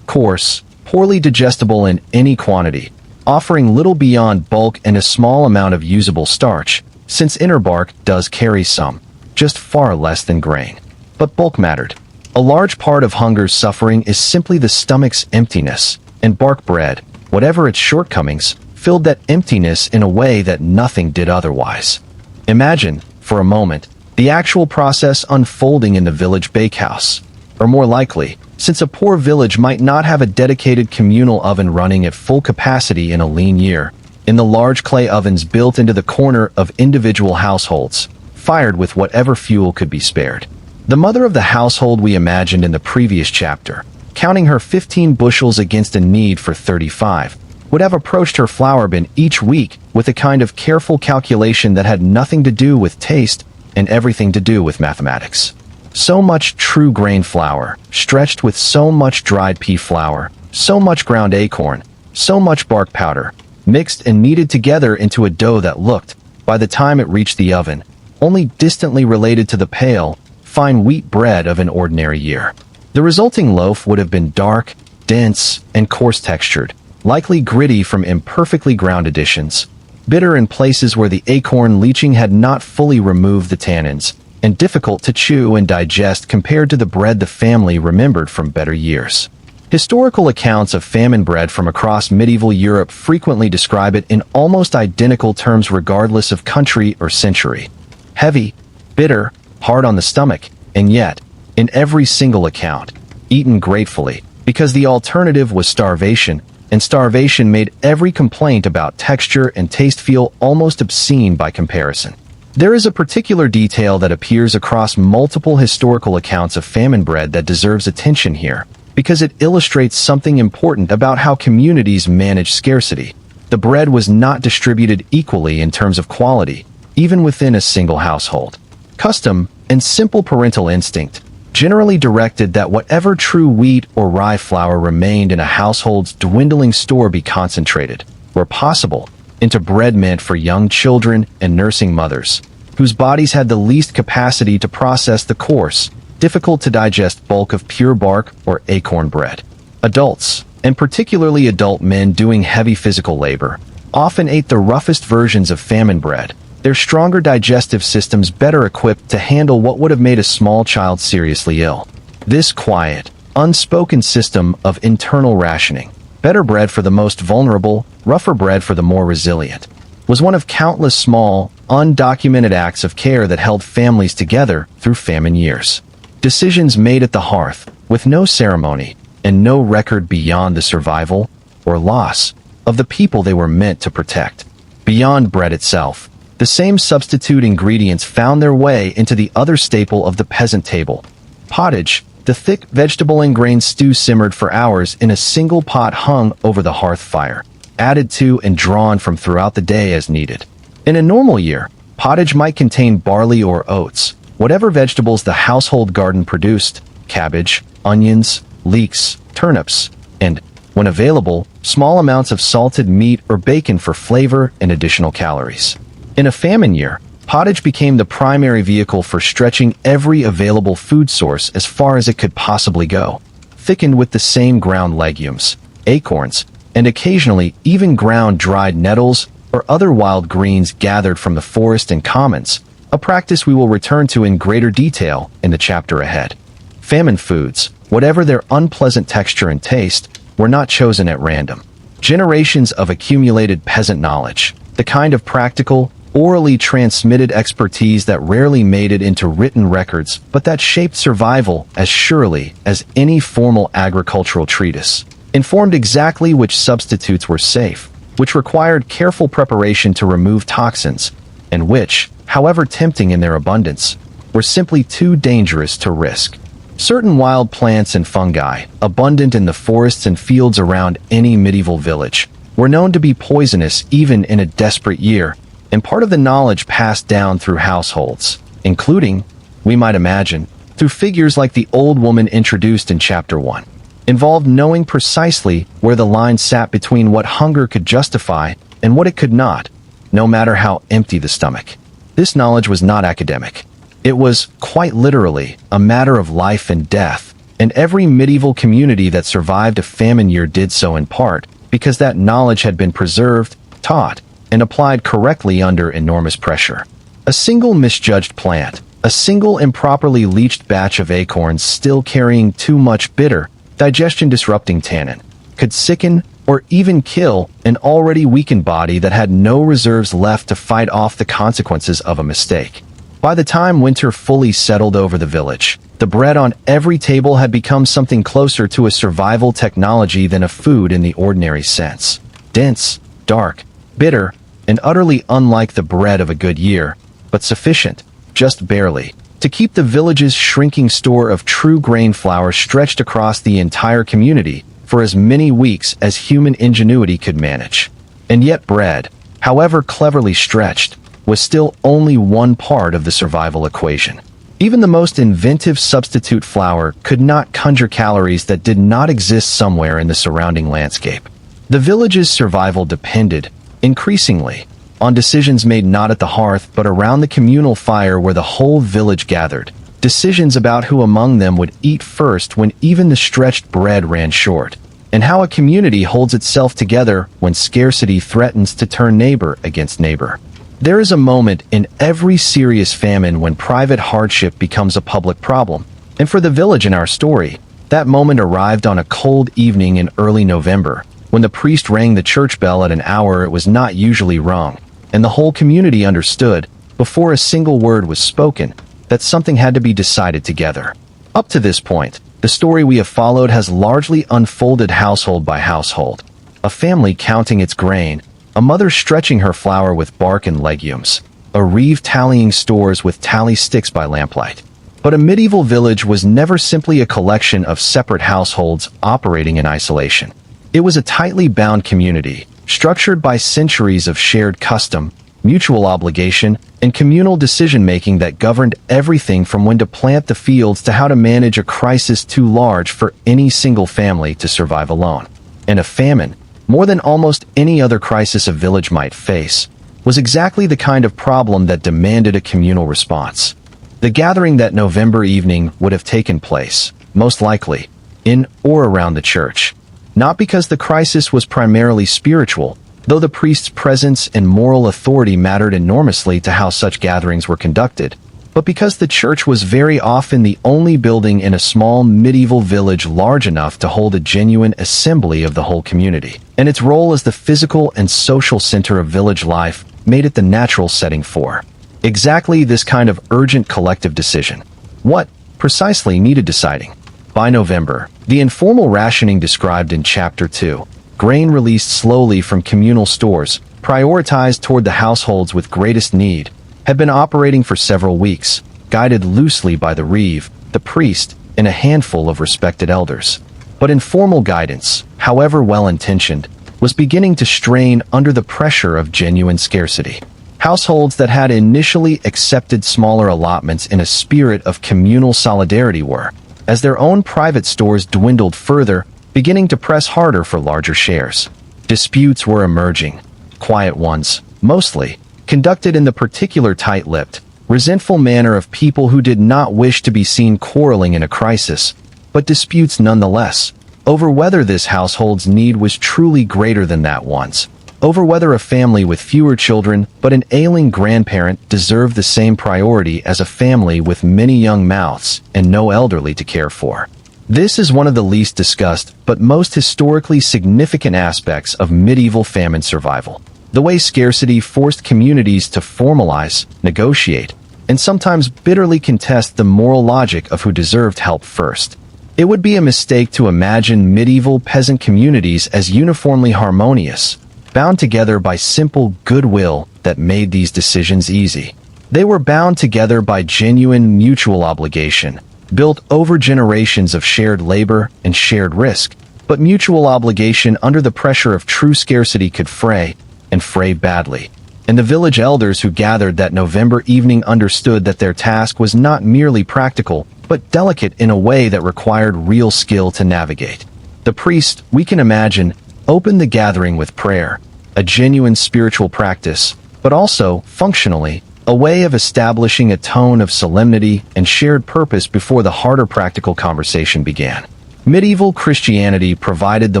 coarse, poorly digestible in any quantity, offering little beyond bulk and a small amount of usable starch, since inner bark does carry some, just far less than grain. But bulk mattered. A large part of hunger's suffering is simply the stomach's emptiness, and bark bread, whatever its shortcomings, filled that emptiness in a way that nothing did otherwise. Imagine, for a moment, the actual process unfolding in the village bakehouse. Or more likely, since a poor village might not have a dedicated communal oven running at full capacity in a lean year, in the large clay ovens built into the corner of individual households, fired with whatever fuel could be spared. The mother of the household we imagined in the previous chapter, counting her 15 bushels against a need for 35, would have approached her flour bin each week with a kind of careful calculation that had nothing to do with taste and everything to do with mathematics. So much true grain flour, stretched with so much dried pea flour, so much ground acorn, so much bark powder, mixed and kneaded together into a dough that looked, by the time it reached the oven, only distantly related to the pale, fine wheat bread of an ordinary year. The resulting loaf would have been dark, dense, and coarse-textured, likely gritty from imperfectly ground additions, bitter in places where the acorn leaching had not fully removed the tannins, and difficult to chew and digest compared to the bread the family remembered from better years. Historical accounts of famine bread from across medieval Europe frequently describe it in almost identical terms regardless of country or century. Heavy, bitter, hard on the stomach, and yet, in every single account, eaten gratefully, because the alternative was starvation, and starvation made every complaint about texture and taste feel almost obscene by comparison. There is a particular detail that appears across multiple historical accounts of famine bread that deserves attention here, because it illustrates something important about how communities manage scarcity. The bread was not distributed equally in terms of quality, even within a single household. Custom and simple parental instinct generally directed that whatever true wheat or rye flour remained in a household's dwindling store be concentrated, where possible, into bread meant for young children and nursing mothers, whose bodies had the least capacity to process the coarse, difficult-to-digest bulk of pure bark or acorn bread. Adults, and particularly adult men doing heavy physical labor, often ate the roughest versions of famine bread, their stronger digestive systems better equipped to handle what would have made a small child seriously ill. This quiet, unspoken system of internal rationing, better bread for the most vulnerable, rougher bread for the more resilient, was one of countless small, undocumented acts of care that held families together through famine years. Decisions made at the hearth, with no ceremony, and no record beyond the survival, or loss, of the people they were meant to protect. Beyond bread itself, the same substitute ingredients found their way into the other staple of the peasant table. Pottage, the thick vegetable and grain stew simmered for hours in a single pot hung over the hearth fire, added to and drawn from throughout the day as needed. In a normal year, pottage might contain barley or oats, whatever vegetables the household garden produced, cabbage, onions, leeks, turnips, and, when available, small amounts of salted meat or bacon for flavor and additional calories. In a famine year, pottage became the primary vehicle for stretching every available food source as far as it could possibly go, thickened with the same ground legumes, acorns, and occasionally even ground dried nettles or other wild greens gathered from the forest and commons, a practice we will return to in greater detail in the chapter ahead. Famine foods, whatever their unpleasant texture and taste, were not chosen at random. Generations of accumulated peasant knowledge, the kind of practical, orally transmitted expertise that rarely made it into written records but that shaped survival as surely as any formal agricultural treatise, informed exactly which substitutes were safe, which required careful preparation to remove toxins, and which, however tempting in their abundance, were simply too dangerous to risk. Certain wild plants and fungi, abundant in the forests and fields around any medieval village, were known to be poisonous even in a desperate year, and part of the knowledge passed down through households, including, we might imagine, through figures like the old woman introduced in Chapter 1, involved knowing precisely where the line sat between what hunger could justify and what it could not, no matter how empty the stomach. This knowledge was not academic. It was, quite literally, a matter of life and death, and every medieval community that survived a famine year did so in part because that knowledge had been preserved, taught, and applied correctly under enormous pressure. A single misjudged plant, a single improperly leached batch of acorns still carrying too much bitter, digestion-disrupting tannin, could sicken or even kill an already weakened body that had no reserves left to fight off the consequences of a mistake. By the time winter fully settled over the village, the bread on every table had become something closer to a survival technology than a food in the ordinary sense. Dense, dark, bitter, and utterly unlike the bread of a good year, but sufficient, just barely, to keep the village's shrinking store of true grain flour stretched across the entire community for as many weeks as human ingenuity could manage. And yet bread, however cleverly stretched, was still only one part of the survival equation. Even the most inventive substitute flour could not conjure calories that did not exist somewhere in the surrounding landscape. The village's survival depended, increasingly, on decisions made not at the hearth but around the communal fire where the whole village gathered, decisions about who among them would eat first when even the stretched bread ran short, and how a community holds itself together when scarcity threatens to turn neighbor against neighbor. There is a moment in every serious famine when private hardship becomes a public problem, and for the village in our story, That moment arrived on a cold evening in early November, when the priest rang the church bell at an hour it was not usually rung, and the whole community understood, before a single word was spoken, that something had to be decided together. Up to this point, the story we have followed has largely unfolded household by household. A family counting its grain, a mother stretching her flour with bark and legumes, a reeve tallying stores with tally sticks by lamplight. But a medieval village was never simply a collection of separate households operating in isolation. It was a tightly bound community, structured by centuries of shared custom, mutual obligation, and communal decision-making that governed everything from when to plant the fields to how to manage a crisis too large for any single family to survive alone. And a famine, more than almost any other crisis a village might face, was exactly the kind of problem that demanded a communal response. The gathering that November evening would have taken place, most likely, in or around the church. Not because the crisis was primarily spiritual, though the priest's presence and moral authority mattered enormously to how such gatherings were conducted, but because the church was very often the only building in a small medieval village large enough to hold a genuine assembly of the whole community, and its role as the physical and social center of village life made it the natural setting for exactly this kind of urgent collective decision. What, precisely, needed deciding? By November, the informal rationing described in Chapter 2, grain released slowly from communal stores, prioritized toward the households with greatest need, had been operating for several weeks, guided loosely by the reeve, the priest, and a handful of respected elders. But informal guidance, however well-intentioned, was beginning to strain under the pressure of genuine scarcity. Households that had initially accepted smaller allotments in a spirit of communal solidarity were, as their own private stores dwindled further, beginning to press harder for larger shares. Disputes were emerging, quiet ones, mostly, conducted in the particular tight-lipped, resentful manner of people who did not wish to be seen quarreling in a crisis, but disputes nonetheless, over whether this household's need was truly greater than that one's, over whether a family with fewer children but an ailing grandparent deserved the same priority as a family with many young mouths and no elderly to care for. This is one of the least discussed but most historically significant aspects of medieval famine survival. The way scarcity forced communities to formalize, negotiate, and sometimes bitterly contest the moral logic of who deserved help first. It would be a mistake to imagine medieval peasant communities as uniformly harmonious, bound together by simple goodwill that made these decisions easy. They were bound together by genuine mutual obligation, built over generations of shared labor and shared risk, but mutual obligation under the pressure of true scarcity could fray, and fray badly. And the village elders who gathered that November evening understood that their task was not merely practical, but delicate in a way that required real skill to navigate. The priest, we can imagine, opened the gathering with prayer, a genuine spiritual practice, but also, functionally, a way of establishing a tone of solemnity and shared purpose before the harder practical conversation began. Medieval Christianity provided the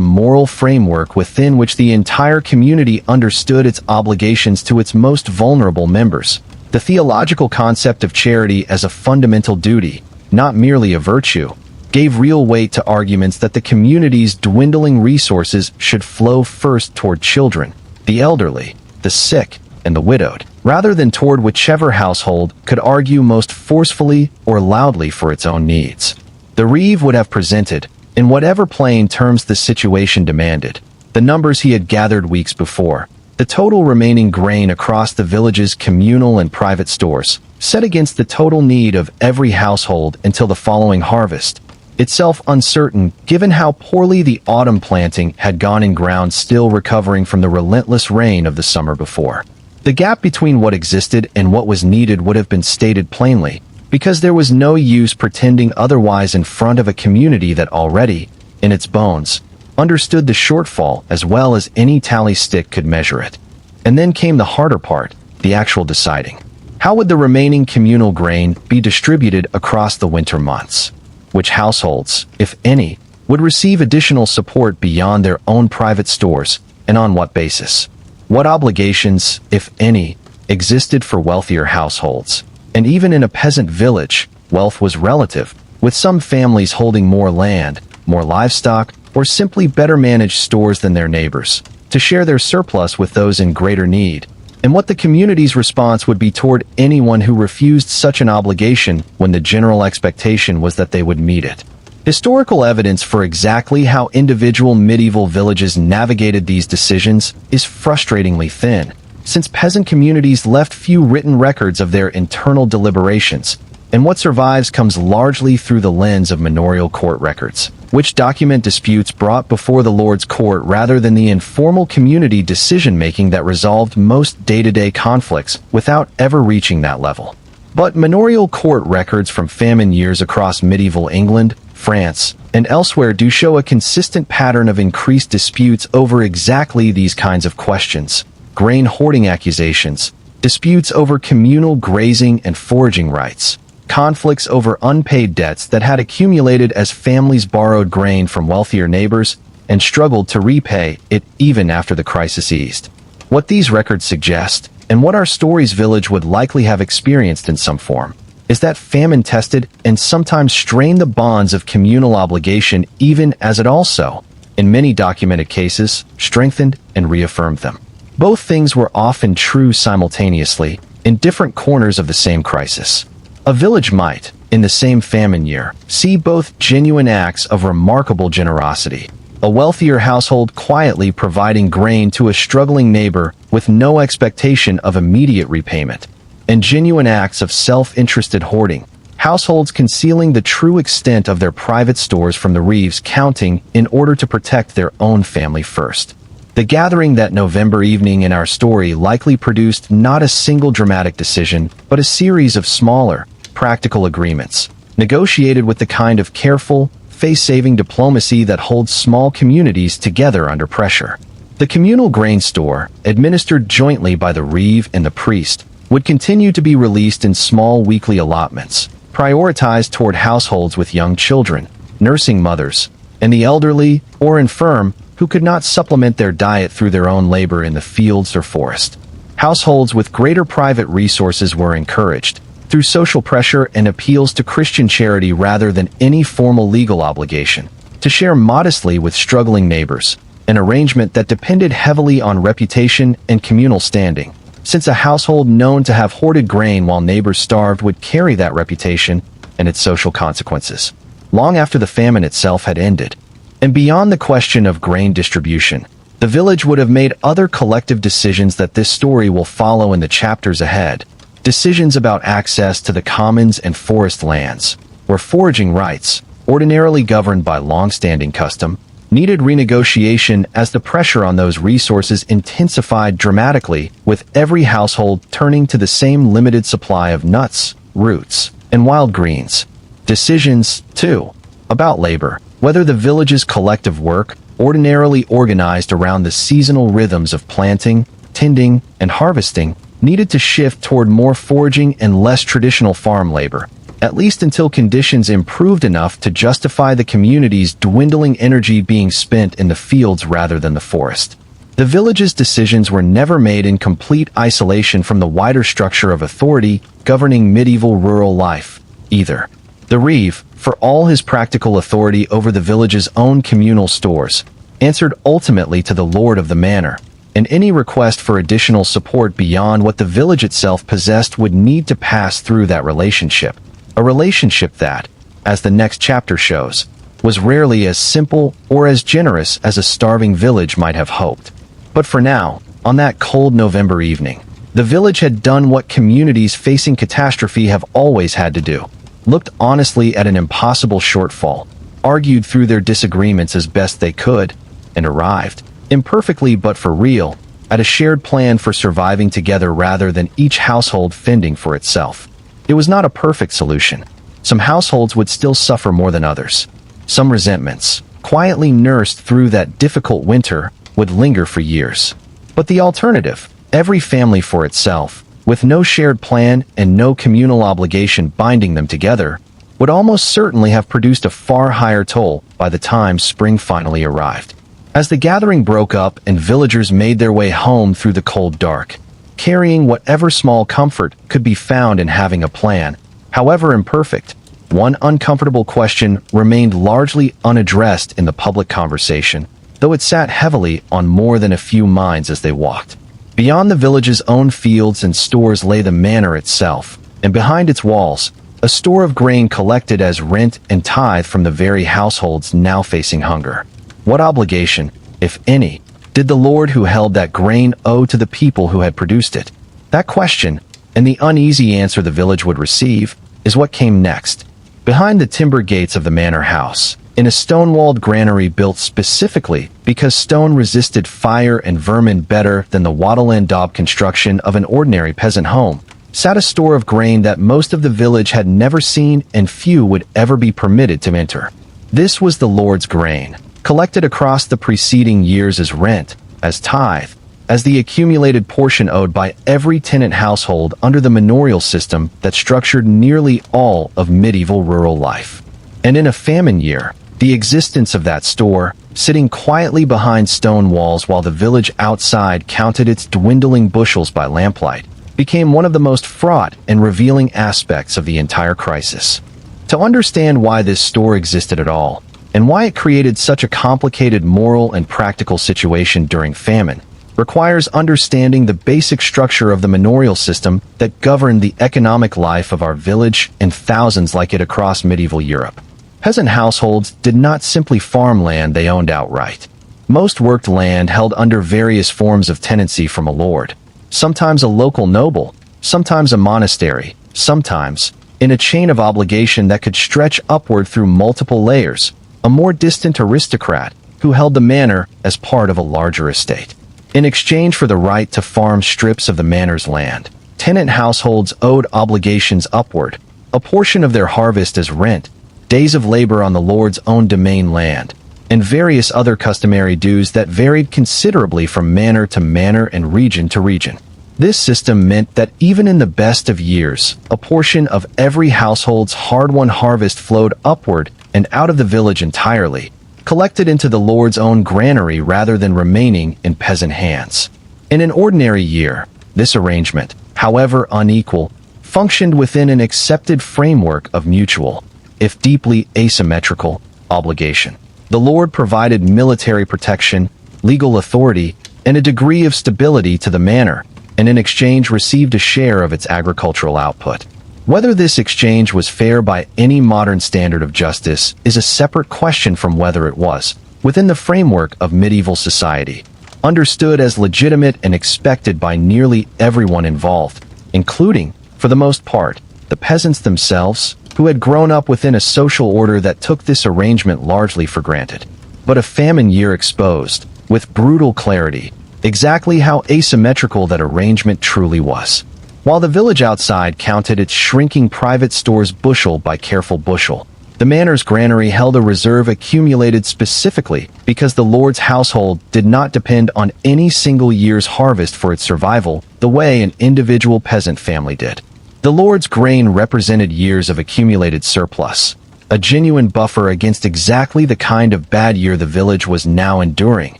moral framework within which the entire community understood its obligations to its most vulnerable members. The theological concept of charity as a fundamental duty, not merely a virtue, gave real weight to arguments that the community's dwindling resources should flow first toward children, the elderly, the sick, and the widowed, rather than toward whichever household could argue most forcefully or loudly for its own needs. The reeve would have presented, in whatever plain terms the situation demanded, the numbers he had gathered weeks before, the total remaining grain across the village's communal and private stores, set against the total need of every household until the following harvest, itself uncertain given how poorly the autumn planting had gone in ground still recovering from the relentless rain of the summer before. The gap between what existed and what was needed would have been stated plainly, because there was no use pretending otherwise in front of a community that already, in its bones, understood the shortfall as well as any tally stick could measure it. And then came the harder part, the actual deciding. How would the remaining communal grain be distributed across the winter months? Which households, if any, would receive additional support beyond their own private stores, and on what basis? What obligations, if any, existed for wealthier households? And even in a peasant village, wealth was relative, with some families holding more land, more livestock, or simply better managed stores than their neighbors, to share their surplus with those in greater need, and what the community's response would be toward anyone who refused such an obligation when the general expectation was that they would meet it. Historical evidence for exactly how individual medieval villages navigated these decisions is frustratingly thin, since peasant communities left few written records of their internal deliberations, and what survives comes largely through the lens of manorial court records, which document disputes brought before the Lord's court rather than the informal community decision-making that resolved most day-to-day conflicts without ever reaching that level. But manorial court records from famine years across medieval England, France, and elsewhere do show a consistent pattern of increased disputes over exactly these kinds of questions: grain hoarding accusations, disputes over communal grazing and foraging rights, conflicts over unpaid debts that had accumulated as families borrowed grain from wealthier neighbors and struggled to repay it even after the crisis eased. What these records suggest, and what our story's village would likely have experienced in some form, is that famine tested and sometimes strained the bonds of communal obligation, even as it also, in many documented cases, strengthened and reaffirmed them. Both things were often true simultaneously, in different corners of the same crisis. A village might, in the same famine year, see both genuine acts of remarkable generosity, a wealthier household quietly providing grain to a struggling neighbor with no expectation of immediate repayment, and genuine acts of self-interested hoarding, households concealing the true extent of their private stores from the reeves counting in order to protect their own family first. The gathering that November evening in our story likely produced not a single dramatic decision, but a series of smaller, practical agreements, negotiated with the kind of careful, face-saving diplomacy that holds small communities together under pressure. The communal grain store, administered jointly by the reeve and the priest, would continue to be released in small weekly allotments, prioritized toward households with young children, nursing mothers, and the elderly or infirm who could not supplement their diet through their own labor in the fields or forest. Households with greater private resources were encouraged, through social pressure and appeals to Christian charity rather than any formal legal obligation, to share modestly with struggling neighbors, an arrangement that depended heavily on reputation and communal standing, since a household known to have hoarded grain while neighbors starved would carry that reputation and its social consequences, long after the famine itself had ended. And beyond the question of grain distribution, the village would have made other collective decisions that this story will follow in the chapters ahead. Decisions about access to the commons and forest lands, where foraging rights, ordinarily governed by long-standing custom, needed renegotiation as the pressure on those resources intensified dramatically, with every household turning to the same limited supply of nuts, roots, and wild greens. Decisions, too, about labor, whether the village's collective work, ordinarily organized around the seasonal rhythms of planting, tending, and harvesting, needed to shift toward more foraging and less traditional farm labor, at least until conditions improved enough to justify the community's dwindling energy being spent in the fields rather than the forest. The village's decisions were never made in complete isolation from the wider structure of authority governing medieval rural life, either. The reeve, for all his practical authority over the village's own communal stores, answered ultimately to the lord of the manor, and any request for additional support beyond what the village itself possessed would need to pass through that relationship. A relationship that, as the next chapter shows, was rarely as simple or as generous as a starving village might have hoped. But for now, on that cold November evening, the village had done what communities facing catastrophe have always had to do: looked honestly at an impossible shortfall, argued through their disagreements as best they could, and arrived, imperfectly but for real, at a shared plan for surviving together rather than each household fending for itself. It was not a perfect solution. Some households would still suffer more than others. Some resentments, quietly nursed through that difficult winter, would linger for years. But the alternative, every family for itself, with no shared plan and no communal obligation binding them together, would almost certainly have produced a far higher toll by the time spring finally arrived. As the gathering broke up and villagers made their way home through the cold dark, carrying whatever small comfort could be found in having a plan, however imperfect, one uncomfortable question remained largely unaddressed in the public conversation, though it sat heavily on more than a few minds as they walked. Beyond the village's own fields and stores lay the manor itself, and behind its walls, a store of grain collected as rent and tithe from the very households now facing hunger. What obligation, if any, did the lord who held that grain owe to the people who had produced it? That question, and the uneasy answer the village would receive, is what came next. Behind the timber gates of the manor house, in a stone-walled granary built specifically because stone resisted fire and vermin better than the wattle and daub construction of an ordinary peasant home, sat a store of grain that most of the village had never seen and few would ever be permitted to enter. This was the lord's grain, collected across the preceding years as rent, as tithe, as the accumulated portion owed by every tenant household under the manorial system that structured nearly all of medieval rural life. And in a famine year, the existence of that store, sitting quietly behind stone walls while the village outside counted its dwindling bushels by lamplight, became one of the most fraught and revealing aspects of the entire crisis. To understand why this store existed at all, and why it created such a complicated moral and practical situation during famine, requires understanding the basic structure of the manorial system that governed the economic life of our village and thousands like it across medieval Europe. Peasant households did not simply farm land they owned outright. Most worked land held under various forms of tenancy from a lord, sometimes a local noble, sometimes a monastery, sometimes, in a chain of obligation that could stretch upward through multiple layers, a more distant aristocrat who held the manor as part of a larger estate. In exchange for the right to farm strips of the manor's land, tenant households owed obligations upward, a portion of their harvest as rent, days of labor on the lord's own domain land, and various other customary dues that varied considerably from manor to manor and region to region. This system meant that even in the best of years, a portion of every household's hard-won harvest flowed upward and out of the village entirely, collected into the lord's own granary rather than remaining in peasant hands. In an ordinary year, this arrangement, however unequal, functioned within an accepted framework of mutual, if deeply asymmetrical, obligation. The lord provided military protection, legal authority, and a degree of stability to the manor, and in exchange received a share of its agricultural output. Whether this exchange was fair by any modern standard of justice is a separate question from whether it was, within the framework of medieval society, understood as legitimate and expected by nearly everyone involved, including, for the most part, the peasants themselves, who had grown up within a social order that took this arrangement largely for granted. But a famine year exposed, with brutal clarity, exactly how asymmetrical that arrangement truly was. While the village outside counted its shrinking private stores bushel by careful bushel, the manor's granary held a reserve accumulated specifically because the lord's household did not depend on any single year's harvest for its survival the way an individual peasant family did. The lord's grain represented years of accumulated surplus, a genuine buffer against exactly the kind of bad year the village was now enduring,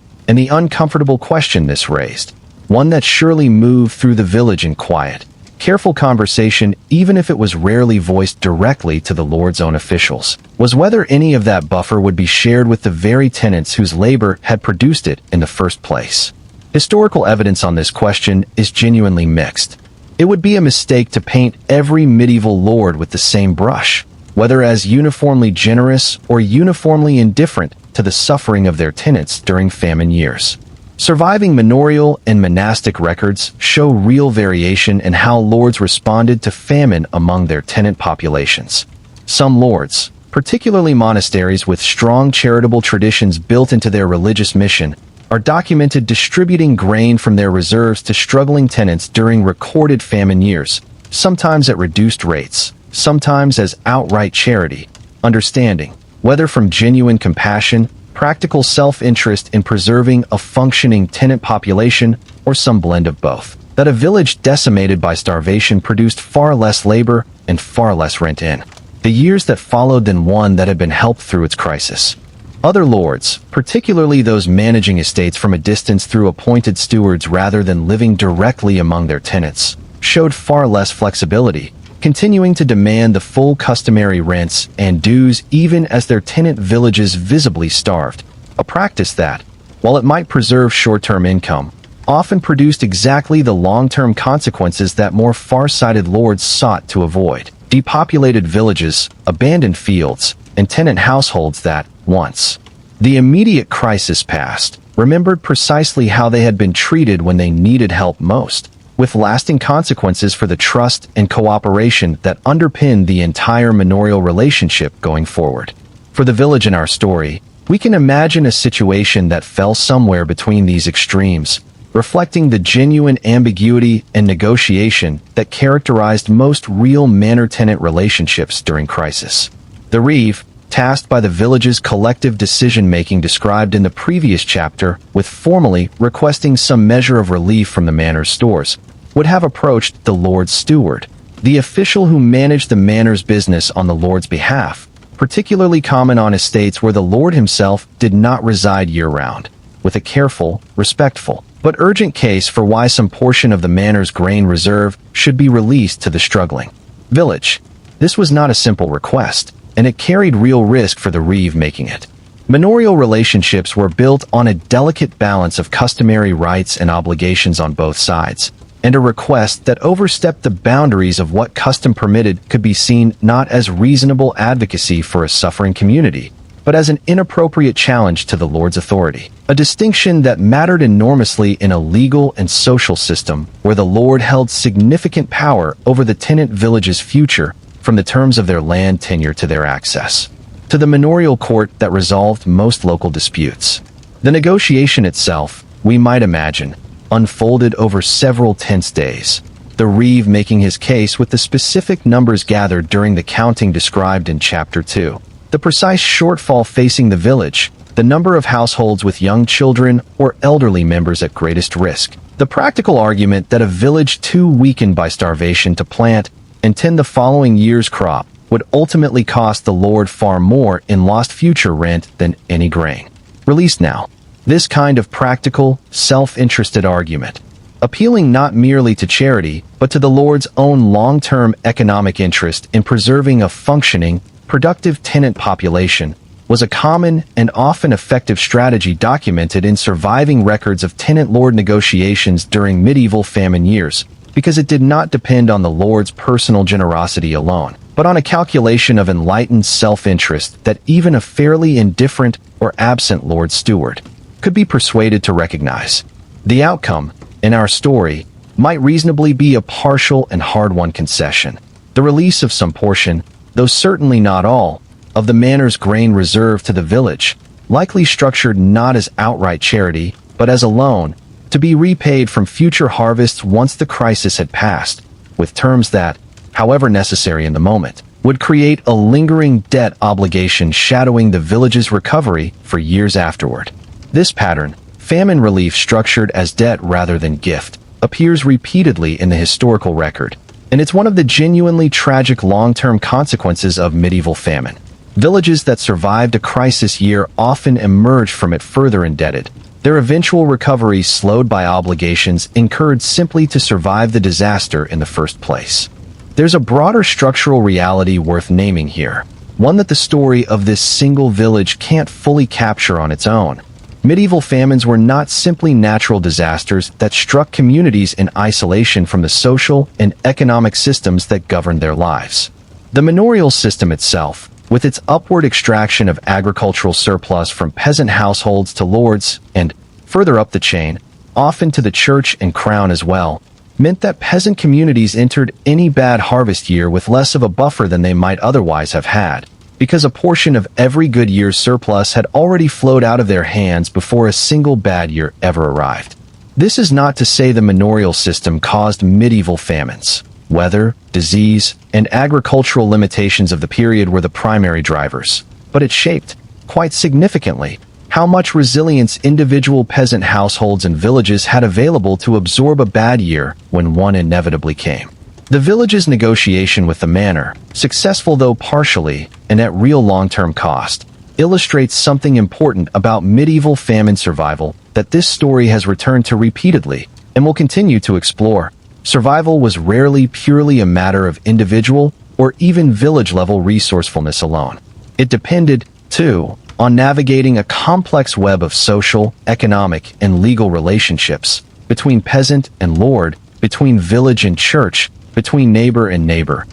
and the uncomfortable question this raised, one that surely moved through the village in quiet, careful conversation, even if it was rarely voiced directly to the lord's own officials, was whether any of that buffer would be shared with the very tenants whose labor had produced it in the first place. Historical evidence on this question is genuinely mixed. It would be a mistake to paint every medieval lord with the same brush, whether as uniformly generous or uniformly indifferent to the suffering of their tenants during famine years. Surviving manorial and monastic records show real variation in how lords responded to famine among their tenant populations. Some lords, particularly monasteries with strong charitable traditions built into their religious mission, are documented distributing grain from their reserves to struggling tenants during recorded famine years, sometimes at reduced rates, sometimes as outright charity, understanding, whether from genuine compassion, practical self-interest in preserving a functioning tenant population, or some blend of both, that a village decimated by starvation produced far less labor and far less rent in the years that followed than one that had been helped through its crisis. Other lords, particularly those managing estates from a distance through appointed stewards rather than living directly among their tenants, showed far less flexibility, continuing to demand the full customary rents and dues even as their tenant villages visibly starved, a practice that, while it might preserve short-term income, often produced exactly the long-term consequences that more far-sighted lords sought to avoid. Depopulated villages, abandoned fields, and tenant households that, once the immediate crisis passed, remembered precisely how they had been treated when they needed help most, with lasting consequences for the trust and cooperation that underpinned the entire manorial relationship going forward. For the village in our story, we can imagine a situation that fell somewhere between these extremes, reflecting the genuine ambiguity and negotiation that characterized most real manor-tenant relationships during crisis. The reeve, tasked by the village's collective decision-making described in the previous chapter with formally requesting some measure of relief from the manor's stores, would have approached the Lord's steward, the official who managed the manor's business on the Lord's behalf, particularly common on estates where the Lord himself did not reside year-round, with a careful, respectful, but urgent case for why some portion of the manor's grain reserve should be released to the struggling village. This was not a simple request, and it carried real risk for the reeve making it. Manorial relationships were built on a delicate balance of customary rights and obligations on both sides, and a request that overstepped the boundaries of what custom permitted could be seen not as reasonable advocacy for a suffering community, but as an inappropriate challenge to the Lord's authority, a distinction that mattered enormously in a legal and social system where the Lord held significant power over the tenant village's future, from the terms of their land tenure to their access to the manorial court that resolved most local disputes. The negotiation itself, we might imagine, unfolded over several tense days, the reeve making his case with the specific numbers gathered during the counting described in Chapter 2. The precise shortfall facing the village, the number of households with young children or elderly members at greatest risk, the practical argument that a village too weakened by starvation to plant and tend the following year's crop would ultimately cost the Lord far more in lost future rent than any grain released now. This kind of practical, self-interested argument, appealing not merely to charity, but to the Lord's own long-term economic interest in preserving a functioning, productive tenant population, was a common and often effective strategy documented in surviving records of tenant-lord negotiations during medieval famine years, because it did not depend on the Lord's personal generosity alone, but on a calculation of enlightened self-interest that even a fairly indifferent or absent Lord Steward could be persuaded to recognize. The outcome, in our story, might reasonably be a partial and hard-won concession, the release of some portion, though certainly not all, of the manor's grain reserve to the village, likely structured not as outright charity, but as a loan, to be repaid from future harvests once the crisis had passed, with terms that, however necessary in the moment, would create a lingering debt obligation shadowing the village's recovery for years afterward. This pattern, famine relief structured as debt rather than gift, appears repeatedly in the historical record, and it's one of the genuinely tragic long-term consequences of medieval famine. Villages that survived a crisis year often emerged from it further indebted, their eventual recovery slowed by obligations incurred simply to survive the disaster in the first place. There's a broader structural reality worth naming here, one that the story of this single village can't fully capture on its own. Medieval famines were not simply natural disasters that struck communities in isolation from the social and economic systems that governed their lives. The manorial system itself, with its upward extraction of agricultural surplus from peasant households to lords, and, further up the chain, often to the church and crown as well, meant that peasant communities entered any bad harvest year with less of a buffer than they might otherwise have had, because a portion of every good year's surplus had already flowed out of their hands before a single bad year ever arrived. This is not to say the manorial system caused medieval famines. Weather, disease, and agricultural limitations of the period were the primary drivers, but it shaped, quite significantly, how much resilience individual peasant households and villages had available to absorb a bad year when one inevitably came. The village's negotiation with the manor, successful though partially and at real long-term cost, illustrates something important about medieval famine survival that this story has returned to repeatedly and will continue to explore. Survival was rarely purely a matter of individual or even village-level resourcefulness alone. It depended, too, on navigating a complex web of social, economic, and legal relationships between peasant and lord, between village and church, between neighbor and neighbor,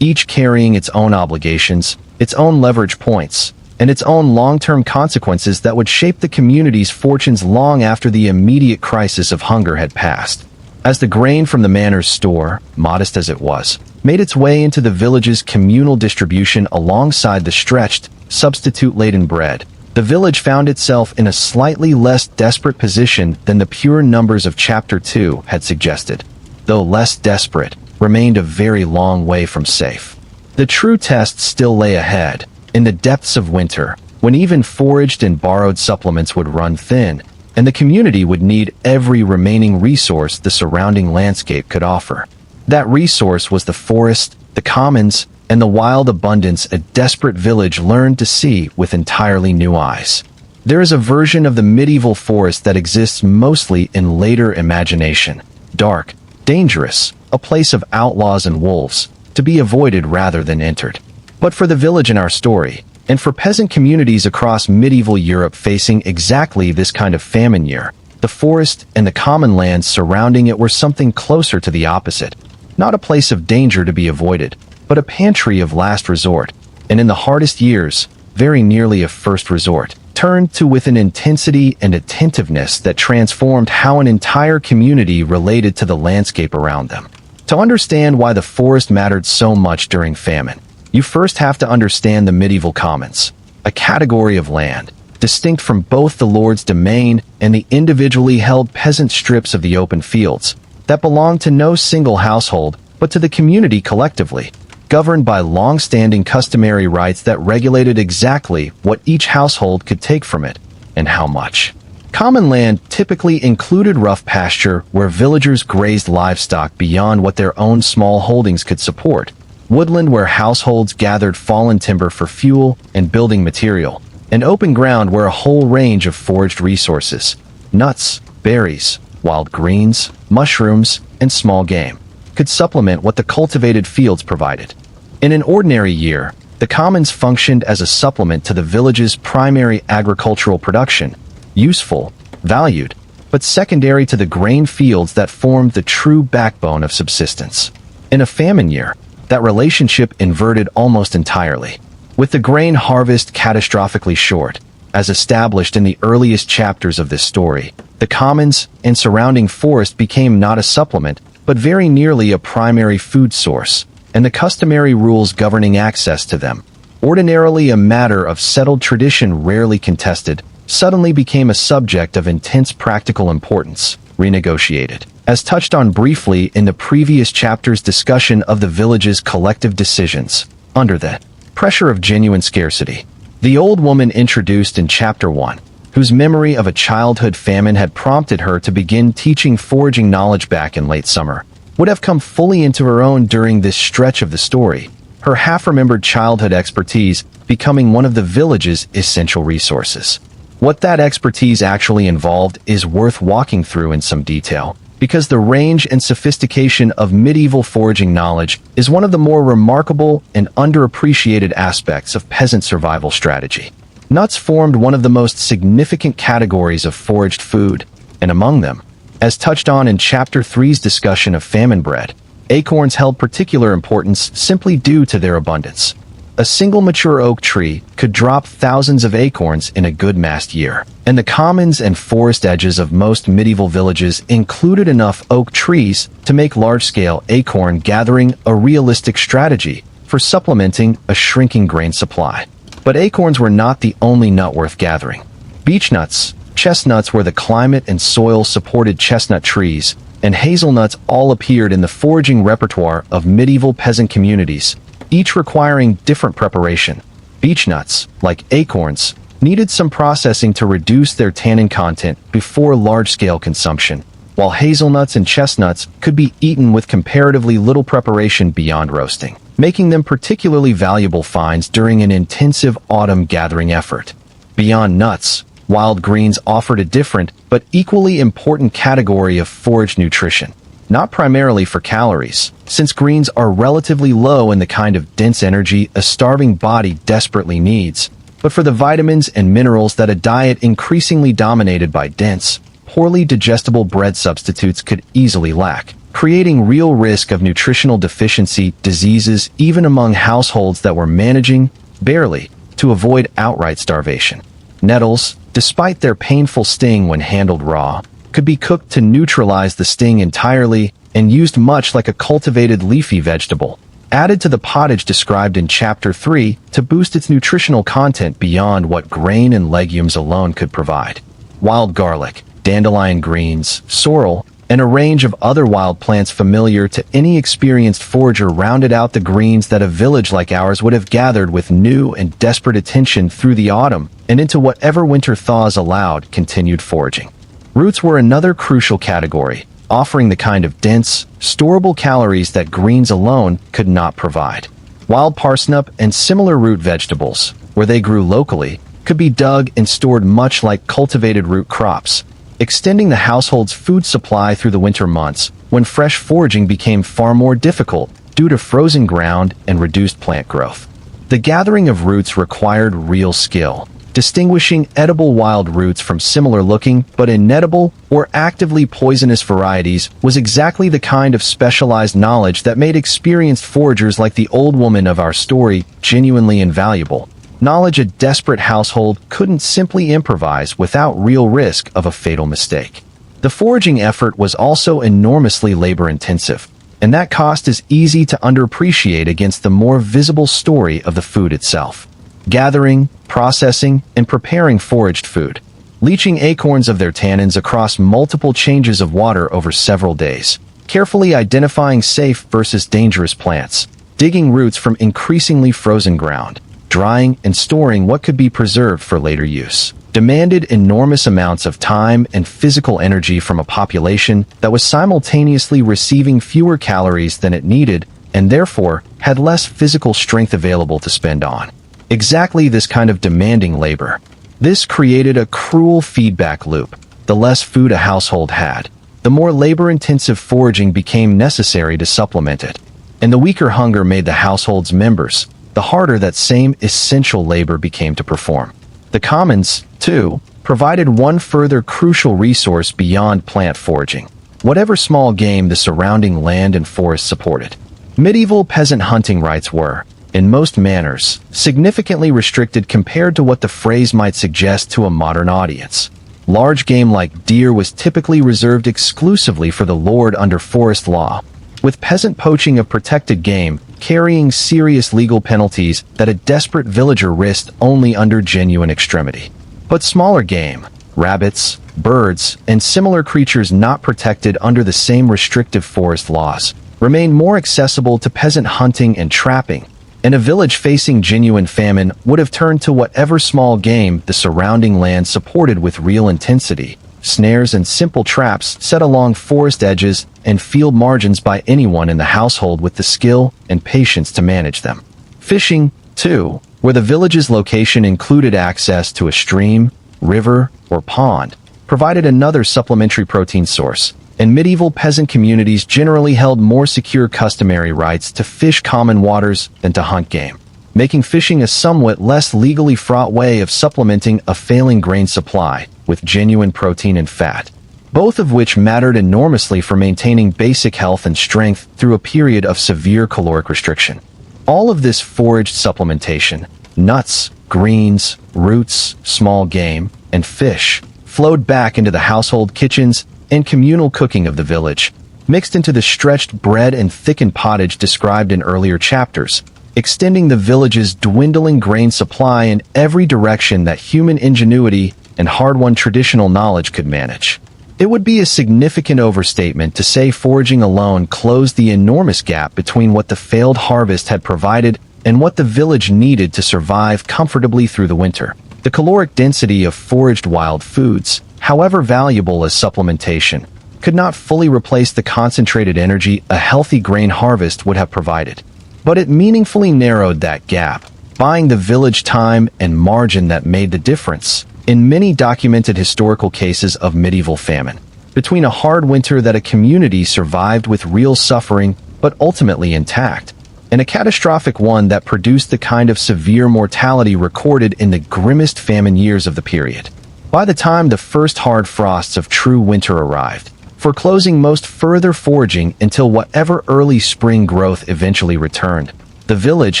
each carrying its own obligations, its own leverage points, and its own long-term consequences that would shape the community's fortunes long after the immediate crisis of hunger had passed. As the grain from the manor's store, modest as it was, made its way into the village's communal distribution alongside the stretched, substitute-laden bread, the village found itself in a slightly less desperate position than the pure numbers of Chapter 2 had suggested. Though less desperate, remained a very long way from safe. The true test still lay ahead, in the depths of winter, when even foraged and borrowed supplements would run thin, and the community would need every remaining resource the surrounding landscape could offer. That resource was the forest, the commons, and the wild abundance a desperate village learned to see with entirely new eyes. There is a version of the medieval forest that exists mostly in later imagination. Dark, dangerous, a place of outlaws and wolves, to be avoided rather than entered. But for the village in our story, and for peasant communities across medieval Europe facing exactly this kind of famine year, the forest and the common lands surrounding it were something closer to the opposite. Not a place of danger to be avoided, but a pantry of last resort, and in the hardest years, very nearly a first resort, turned to with an intensity and attentiveness that transformed how an entire community related to the landscape around them. To understand why the forest mattered so much during famine, you first have to understand the medieval commons, a category of land, distinct from both the lord's domain and the individually held peasant strips of the open fields, that belonged to no single household, but to the community collectively, governed by long-standing customary rights that regulated exactly what each household could take from it, and how much. Common land typically included rough pasture where villagers grazed livestock beyond what their own small holdings could support, woodland where households gathered fallen timber for fuel and building material, and open ground where a whole range of foraged resources, nuts, berries, wild greens, mushrooms, and small game, could supplement what the cultivated fields provided. In an ordinary year, the commons functioned as a supplement to the village's primary agricultural production, useful, valued, but secondary to the grain fields that formed the true backbone of subsistence. In a famine year, that relationship inverted almost entirely, with the grain harvest catastrophically short. As established in the earliest chapters of this story, the commons and surrounding forest became not a supplement, but very nearly a primary food source, and the customary rules governing access to them, ordinarily a matter of settled tradition rarely contested, suddenly became a subject of intense practical importance, renegotiated. As touched on briefly in the previous chapter's discussion of the village's collective decisions, under the pressure of genuine scarcity, the old woman introduced in Chapter 1, whose memory of a childhood famine had prompted her to begin teaching foraging knowledge back in late summer, would have come fully into her own during this stretch of the story, her half-remembered childhood expertise becoming one of the village's essential resources. What that expertise actually involved is worth walking through in some detail, because the range and sophistication of medieval foraging knowledge is one of the more remarkable and underappreciated aspects of peasant survival strategy. Nuts formed one of the most significant categories of foraged food, and among them, as touched on in Chapter 3's discussion of famine bread, acorns held particular importance simply due to their abundance. A single mature oak tree could drop thousands of acorns in a good mast year, and the commons and forest edges of most medieval villages included enough oak trees to make large-scale acorn gathering a realistic strategy for supplementing a shrinking grain supply. But acorns were not the only nut worth gathering. Beechnuts, chestnuts where the climate and soil supported chestnut trees, and hazelnuts all appeared in the foraging repertoire of medieval peasant communities, each requiring different preparation. Beechnuts, like acorns, needed some processing to reduce their tannin content before large-scale consumption, while hazelnuts and chestnuts could be eaten with comparatively little preparation beyond roasting, making them particularly valuable finds during an intensive autumn gathering effort. Beyond nuts, wild greens offered a different but equally important category of forage nutrition. not primarily for calories, since greens are relatively low in the kind of dense energy a starving body desperately needs, but for the vitamins and minerals that a diet increasingly dominated by dense, poorly digestible bread substitutes could easily lack, creating real risk of nutritional deficiency diseases even among households that were managing, barely, to avoid outright starvation. Nettles, despite their painful sting when handled raw, could be cooked to neutralize the sting entirely and used much like a cultivated leafy vegetable, added to the pottage described in Chapter 3 to boost its nutritional content beyond what grain and legumes alone could provide. Wild garlic, dandelion greens, sorrel, and a range of other wild plants familiar to any experienced forager rounded out the greens that a village like ours would have gathered with new and desperate attention through the autumn and into whatever winter thaws allowed continued foraging. Roots were another crucial category, offering the kind of dense, storable calories that greens alone could not provide. Wild parsnip and similar root vegetables, where they grew locally, could be dug and stored much like cultivated root crops, extending the household's food supply through the winter months when fresh foraging became far more difficult due to frozen ground and reduced plant growth. The gathering of roots required real skill. Distinguishing edible wild roots from similar-looking but inedible or actively poisonous varieties was exactly the kind of specialized knowledge that made experienced foragers like the old woman of our story genuinely invaluable. Knowledge a desperate household couldn't simply improvise without real risk of a fatal mistake. The foraging effort was also enormously labor-intensive, and that cost is easy to underappreciate against the more visible story of the food itself. Gathering, processing, and preparing foraged food, leaching acorns of their tannins across multiple changes of water over several days, carefully identifying safe versus dangerous plants, digging roots from increasingly frozen ground, drying and storing what could be preserved for later use, demanded enormous amounts of time and physical energy from a population that was simultaneously receiving fewer calories than it needed and therefore had less physical strength available to spend on. Exactly this kind of demanding labor. This created a cruel feedback loop. The less food a household had, the more labor-intensive foraging became necessary to supplement it. And the weaker hunger made the household's members, the harder that same essential labor became to perform. The commons, too, provided one further crucial resource beyond plant foraging, whatever small game the surrounding land and forest supported. Medieval peasant hunting rights were, in most manners, significantly restricted compared to what the phrase might suggest to a modern audience. Large game like deer was typically reserved exclusively for the lord under forest law, with peasant poaching of protected game carrying serious legal penalties that a desperate villager risked only under genuine extremity. But smaller game, rabbits, birds, and similar creatures not protected under the same restrictive forest laws, remained more accessible to peasant hunting and trapping, and a village facing genuine famine would have turned to whatever small game the surrounding land supported with real intensity, snares and simple traps set along forest edges and field margins by anyone in the household with the skill and patience to manage them. Fishing, too, where the village's location included access to a stream, river, or pond, provided another supplementary protein source, and medieval peasant communities generally held more secure customary rights to fish common waters than to hunt game, making fishing a somewhat less legally fraught way of supplementing a failing grain supply with genuine protein and fat, both of which mattered enormously for maintaining basic health and strength through a period of severe caloric restriction. All of this foraged supplementation, nuts, greens, roots, small game, and fish, flowed back into the household kitchens and communal cooking of the village, mixed into the stretched bread and thickened pottage described in earlier chapters, extending the village's dwindling grain supply in every direction that human ingenuity and hard-won traditional knowledge could manage. It would be a significant overstatement to say foraging alone closed the enormous gap between what the failed harvest had provided and what the village needed to survive comfortably through the winter. The caloric density of foraged wild foods, however valuable as supplementation, could not fully replace the concentrated energy a healthy grain harvest would have provided. But it meaningfully narrowed that gap, buying the village time and margin that made the difference in many documented historical cases of medieval famine. between a hard winter that a community survived with real suffering but ultimately intact, and a catastrophic one that produced the kind of severe mortality recorded in the grimmest famine years of the period. By the time the first hard frosts of true winter arrived, foreclosing most further foraging until whatever early spring growth eventually returned, the village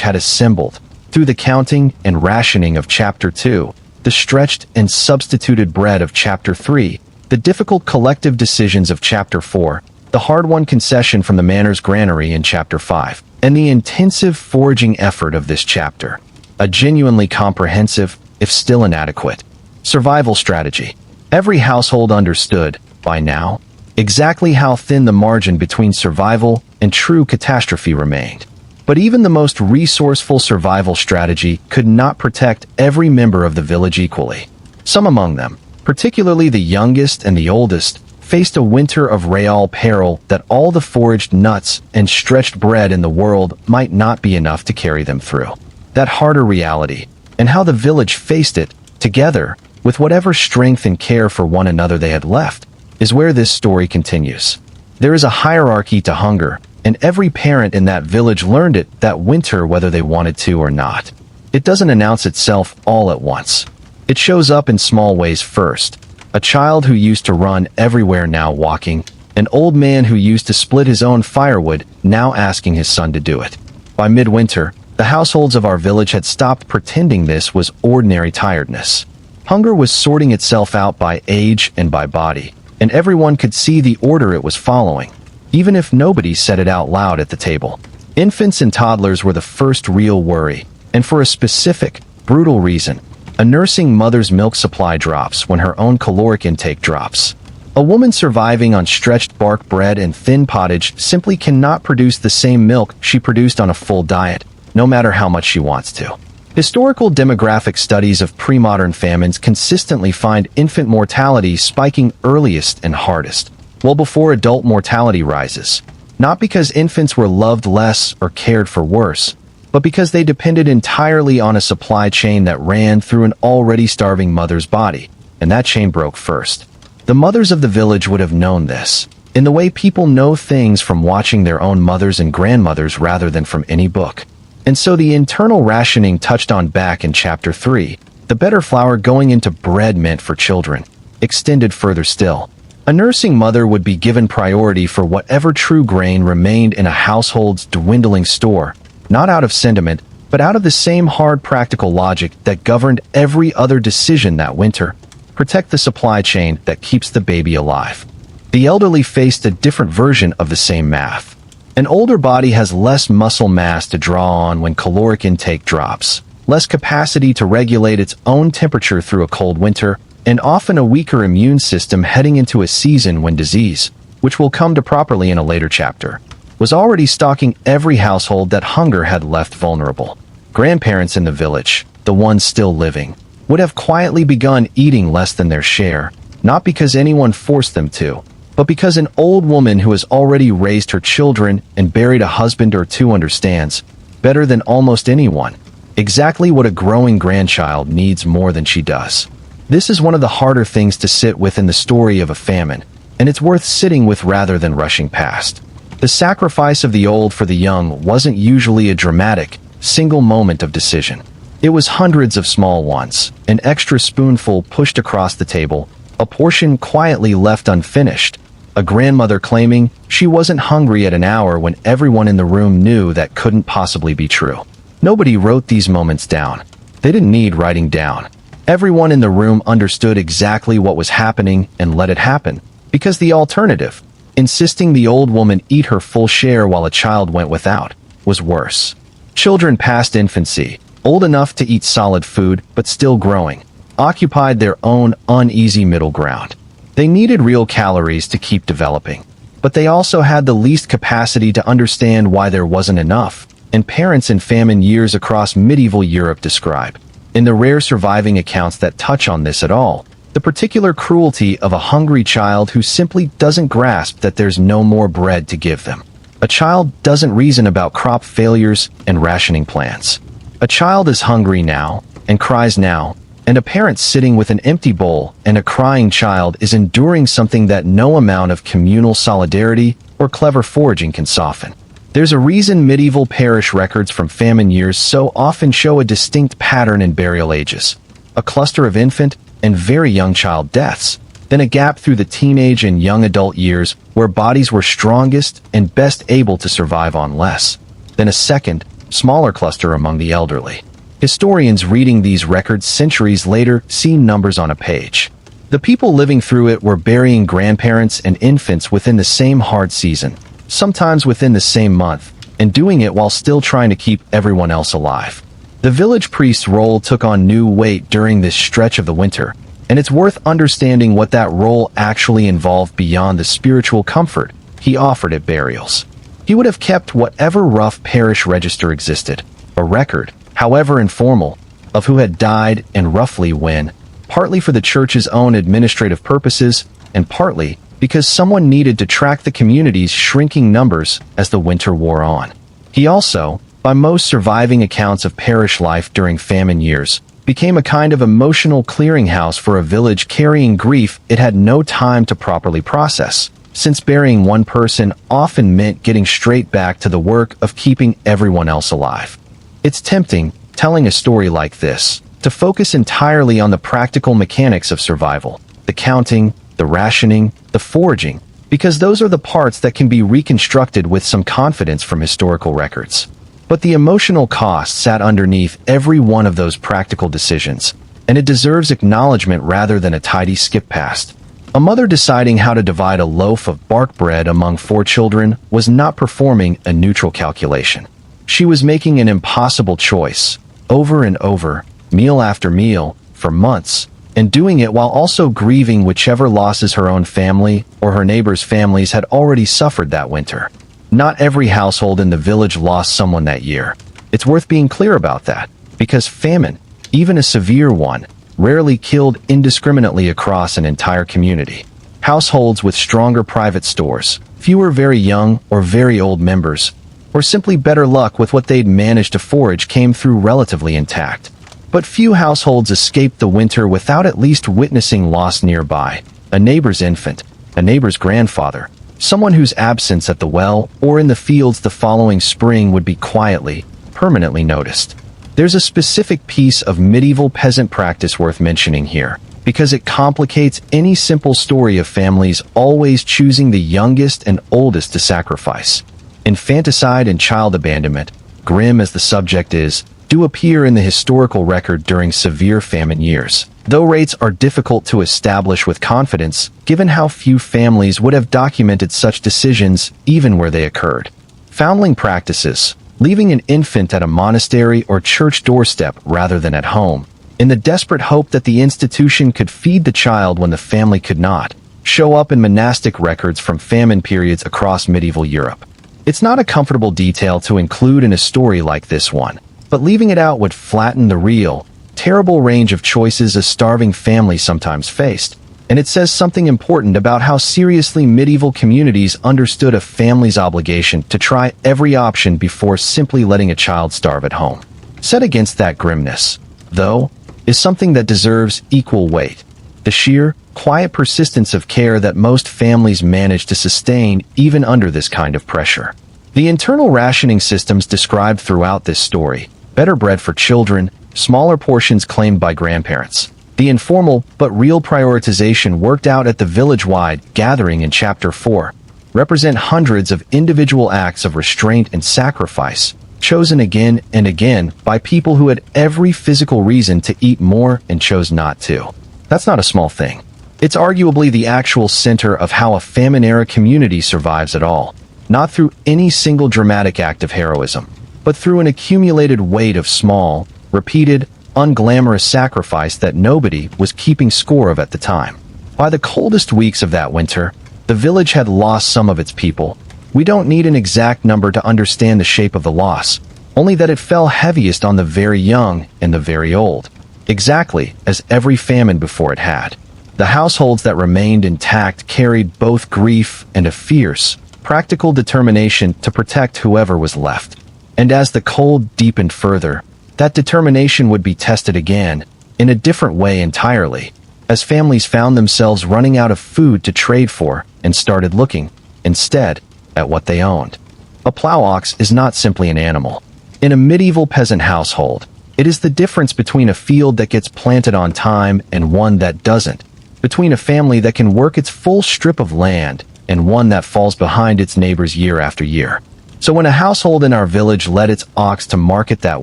had assembled, through the counting and rationing of Chapter 2, the stretched and substituted bread of Chapter 3, the difficult collective decisions of Chapter 4, the hard-won concession from the manor's granary in Chapter 5, and the intensive foraging effort of this chapter. A genuinely comprehensive, if still inadequate, survival strategy. Every household understood, by now, exactly how thin the margin between survival and true catastrophe remained. But even the most resourceful survival strategy could not protect every member of the village equally. Some among them, particularly the youngest and the oldest, faced a winter of real peril that all the foraged nuts and stretched bread in the world might not be enough to carry them through. That harder reality, and how the village faced it, together, with whatever strength and care for one another they had left, is where this story continues. There is a hierarchy to hunger, and every parent in that village learned it that winter whether they wanted to or not. It doesn't announce itself all at once. It shows up in small ways first. A child who used to run everywhere now walking, an old man who used to split his own firewood now asking his son to do it. By midwinter, the households of our village had stopped pretending this was ordinary tiredness. Hunger was sorting itself out by age and by body, and everyone could see the order it was following, even if nobody said it out loud at the table. Infants and toddlers were the first real worry, and for a specific, brutal reason. A nursing mother's milk supply drops when her own caloric intake drops. A woman surviving on stretched bark bread and thin pottage simply cannot produce the same milk she produced on a full diet, no matter how much she wants to. Historical demographic studies of pre-modern famines consistently find infant mortality spiking earliest and hardest, well before adult mortality rises, not because infants were loved less or cared for worse, but because they depended entirely on a supply chain that ran through an already starving mother's body, and that chain broke first. The mothers of the village would have known this, in the way people know things from watching their own mothers and grandmothers rather than from any book. And so the internal rationing touched on back in Chapter 3, the better flour going into bread meant for children, extended further still. A nursing mother would be given priority for whatever true grain remained in a household's dwindling store, not out of sentiment, but out of the same hard practical logic that governed every other decision that winter. Protect the supply chain that keeps the baby alive. The elderly faced a different version of the same math. An older body has less muscle mass to draw on when caloric intake drops, less capacity to regulate its own temperature through a cold winter, and often a weaker immune system heading into a season when disease, which will come to properly in a later chapter, was already stalking every household that hunger had left vulnerable. Grandparents in the village, the ones still living, would have quietly begun eating less than their share, not because anyone forced them to, but because an old woman who has already raised her children and buried a husband or two understands, better than almost anyone, exactly what a growing grandchild needs more than she does. This is one of the harder things to sit with in the story of a famine, and it's worth sitting with rather than rushing past. The sacrifice of the old for the young wasn't usually a dramatic, single moment of decision. It was hundreds of small ones, an extra spoonful pushed across the table, a portion quietly left unfinished, a grandmother claiming she wasn't hungry at an hour when everyone in the room knew that couldn't possibly be true. Nobody wrote these moments down. They didn't need writing down. Everyone in the room understood exactly what was happening and let it happen, because the alternative, insisting the old woman eat her full share while a child went without, was worse. Children past infancy, old enough to eat solid food but still growing, occupied their own uneasy middle ground. They needed real calories to keep developing, but they also had the least capacity to understand why there wasn't enough, and parents in famine years across medieval Europe describe, in the rare surviving accounts that touch on this at all, the particular cruelty of a hungry child who simply doesn't grasp that there's no more bread to give them. A child doesn't reason about crop failures and rationing plans. A child is hungry now, and cries now, and a parent sitting with an empty bowl and a crying child is enduring something that no amount of communal solidarity or clever foraging can soften. There's a reason medieval parish records from famine years so often show a distinct pattern in burial ages: a cluster of infant and very young child deaths, then a gap through the teenage and young adult years where bodies were strongest and best able to survive on less, then a second, smaller cluster among the elderly. Historians reading these records centuries later see numbers on a page. The people living through it were burying grandparents and infants within the same hard season, sometimes within the same month, and doing it while still trying to keep everyone else alive. The village priest's role took on new weight during this stretch of the winter, and it's worth understanding what that role actually involved beyond the spiritual comfort he offered at burials. He would have kept whatever rough parish register existed, a record, however informal, of who had died and roughly when, partly for the church's own administrative purposes, and partly because someone needed to track the community's shrinking numbers as the winter wore on. He also, by most surviving accounts of parish life during famine years, became a kind of emotional clearinghouse for a village carrying grief it had no time to properly process, since burying one person often meant getting straight back to the work of keeping everyone else alive. It's tempting, telling a story like this, to focus entirely on the practical mechanics of survival, the counting, the rationing, the foraging, because those are the parts that can be reconstructed with some confidence from historical records. But the emotional cost sat underneath every one of those practical decisions, and it deserves acknowledgement rather than a tidy skip past. A mother deciding how to divide a loaf of bark bread among 4 children was not performing a neutral calculation. She was making an impossible choice, over and over, meal after meal, for months, and doing it while also grieving whichever losses her own family or her neighbors' families had already suffered that winter. Not every household in the village lost someone that year. It's worth being clear about that, because famine, even a severe one, rarely killed indiscriminately across an entire community. Households with stronger private stores, fewer very young or very old members, or simply better luck with what they'd managed to forage came through relatively intact. But few households escaped the winter without at least witnessing loss nearby: a neighbor's infant, a neighbor's grandfather, someone whose absence at the well or in the fields the following spring would be quietly, permanently noticed. There's a specific piece of medieval peasant practice worth mentioning here, because it complicates any simple story of families always choosing the youngest and oldest to sacrifice. Infanticide and child abandonment, grim as the subject is, do appear in the historical record during severe famine years, though rates are difficult to establish with confidence given how few families would have documented such decisions even where they occurred. Foundling practices, leaving an infant at a monastery or church doorstep rather than at home, in the desperate hope that the institution could feed the child when the family could not, show up in monastic records from famine periods across medieval Europe. It's not a comfortable detail to include in a story like this one, but leaving it out would flatten the real, terrible range of choices a starving family sometimes faced, and it says something important about how seriously medieval communities understood a family's obligation to try every option before simply letting a child starve at home. Set against that grimness, though, is something that deserves equal weight: the sheer, quiet persistence of care that most families manage to sustain even under this kind of pressure. The internal rationing systems described throughout this story, better bread for children, smaller portions claimed by grandparents, the informal but real prioritization worked out at the village-wide gathering in Chapter 4, represent hundreds of individual acts of restraint and sacrifice, chosen again and again by people who had every physical reason to eat more and chose not to. That's not a small thing. It's arguably the actual center of how a famine-era community survives at all, not through any single dramatic act of heroism, but through an accumulated weight of small, repeated, unglamorous sacrifice that nobody was keeping score of at the time. By the coldest weeks of that winter, the village had lost some of its people. We don't need an exact number to understand the shape of the loss, only that it fell heaviest on the very young and the very old, exactly as every famine before it had. The households that remained intact carried both grief and a fierce, practical determination to protect whoever was left. And as the cold deepened further, that determination would be tested again, in a different way entirely, as families found themselves running out of food to trade for and started looking, instead, at what they owned. A plow ox is not simply an animal. In a medieval peasant household, it is the difference between a field that gets planted on time and one that doesn't, between a family that can work its full strip of land and one that falls behind its neighbors year after year. So when a household in our village led its ox to market that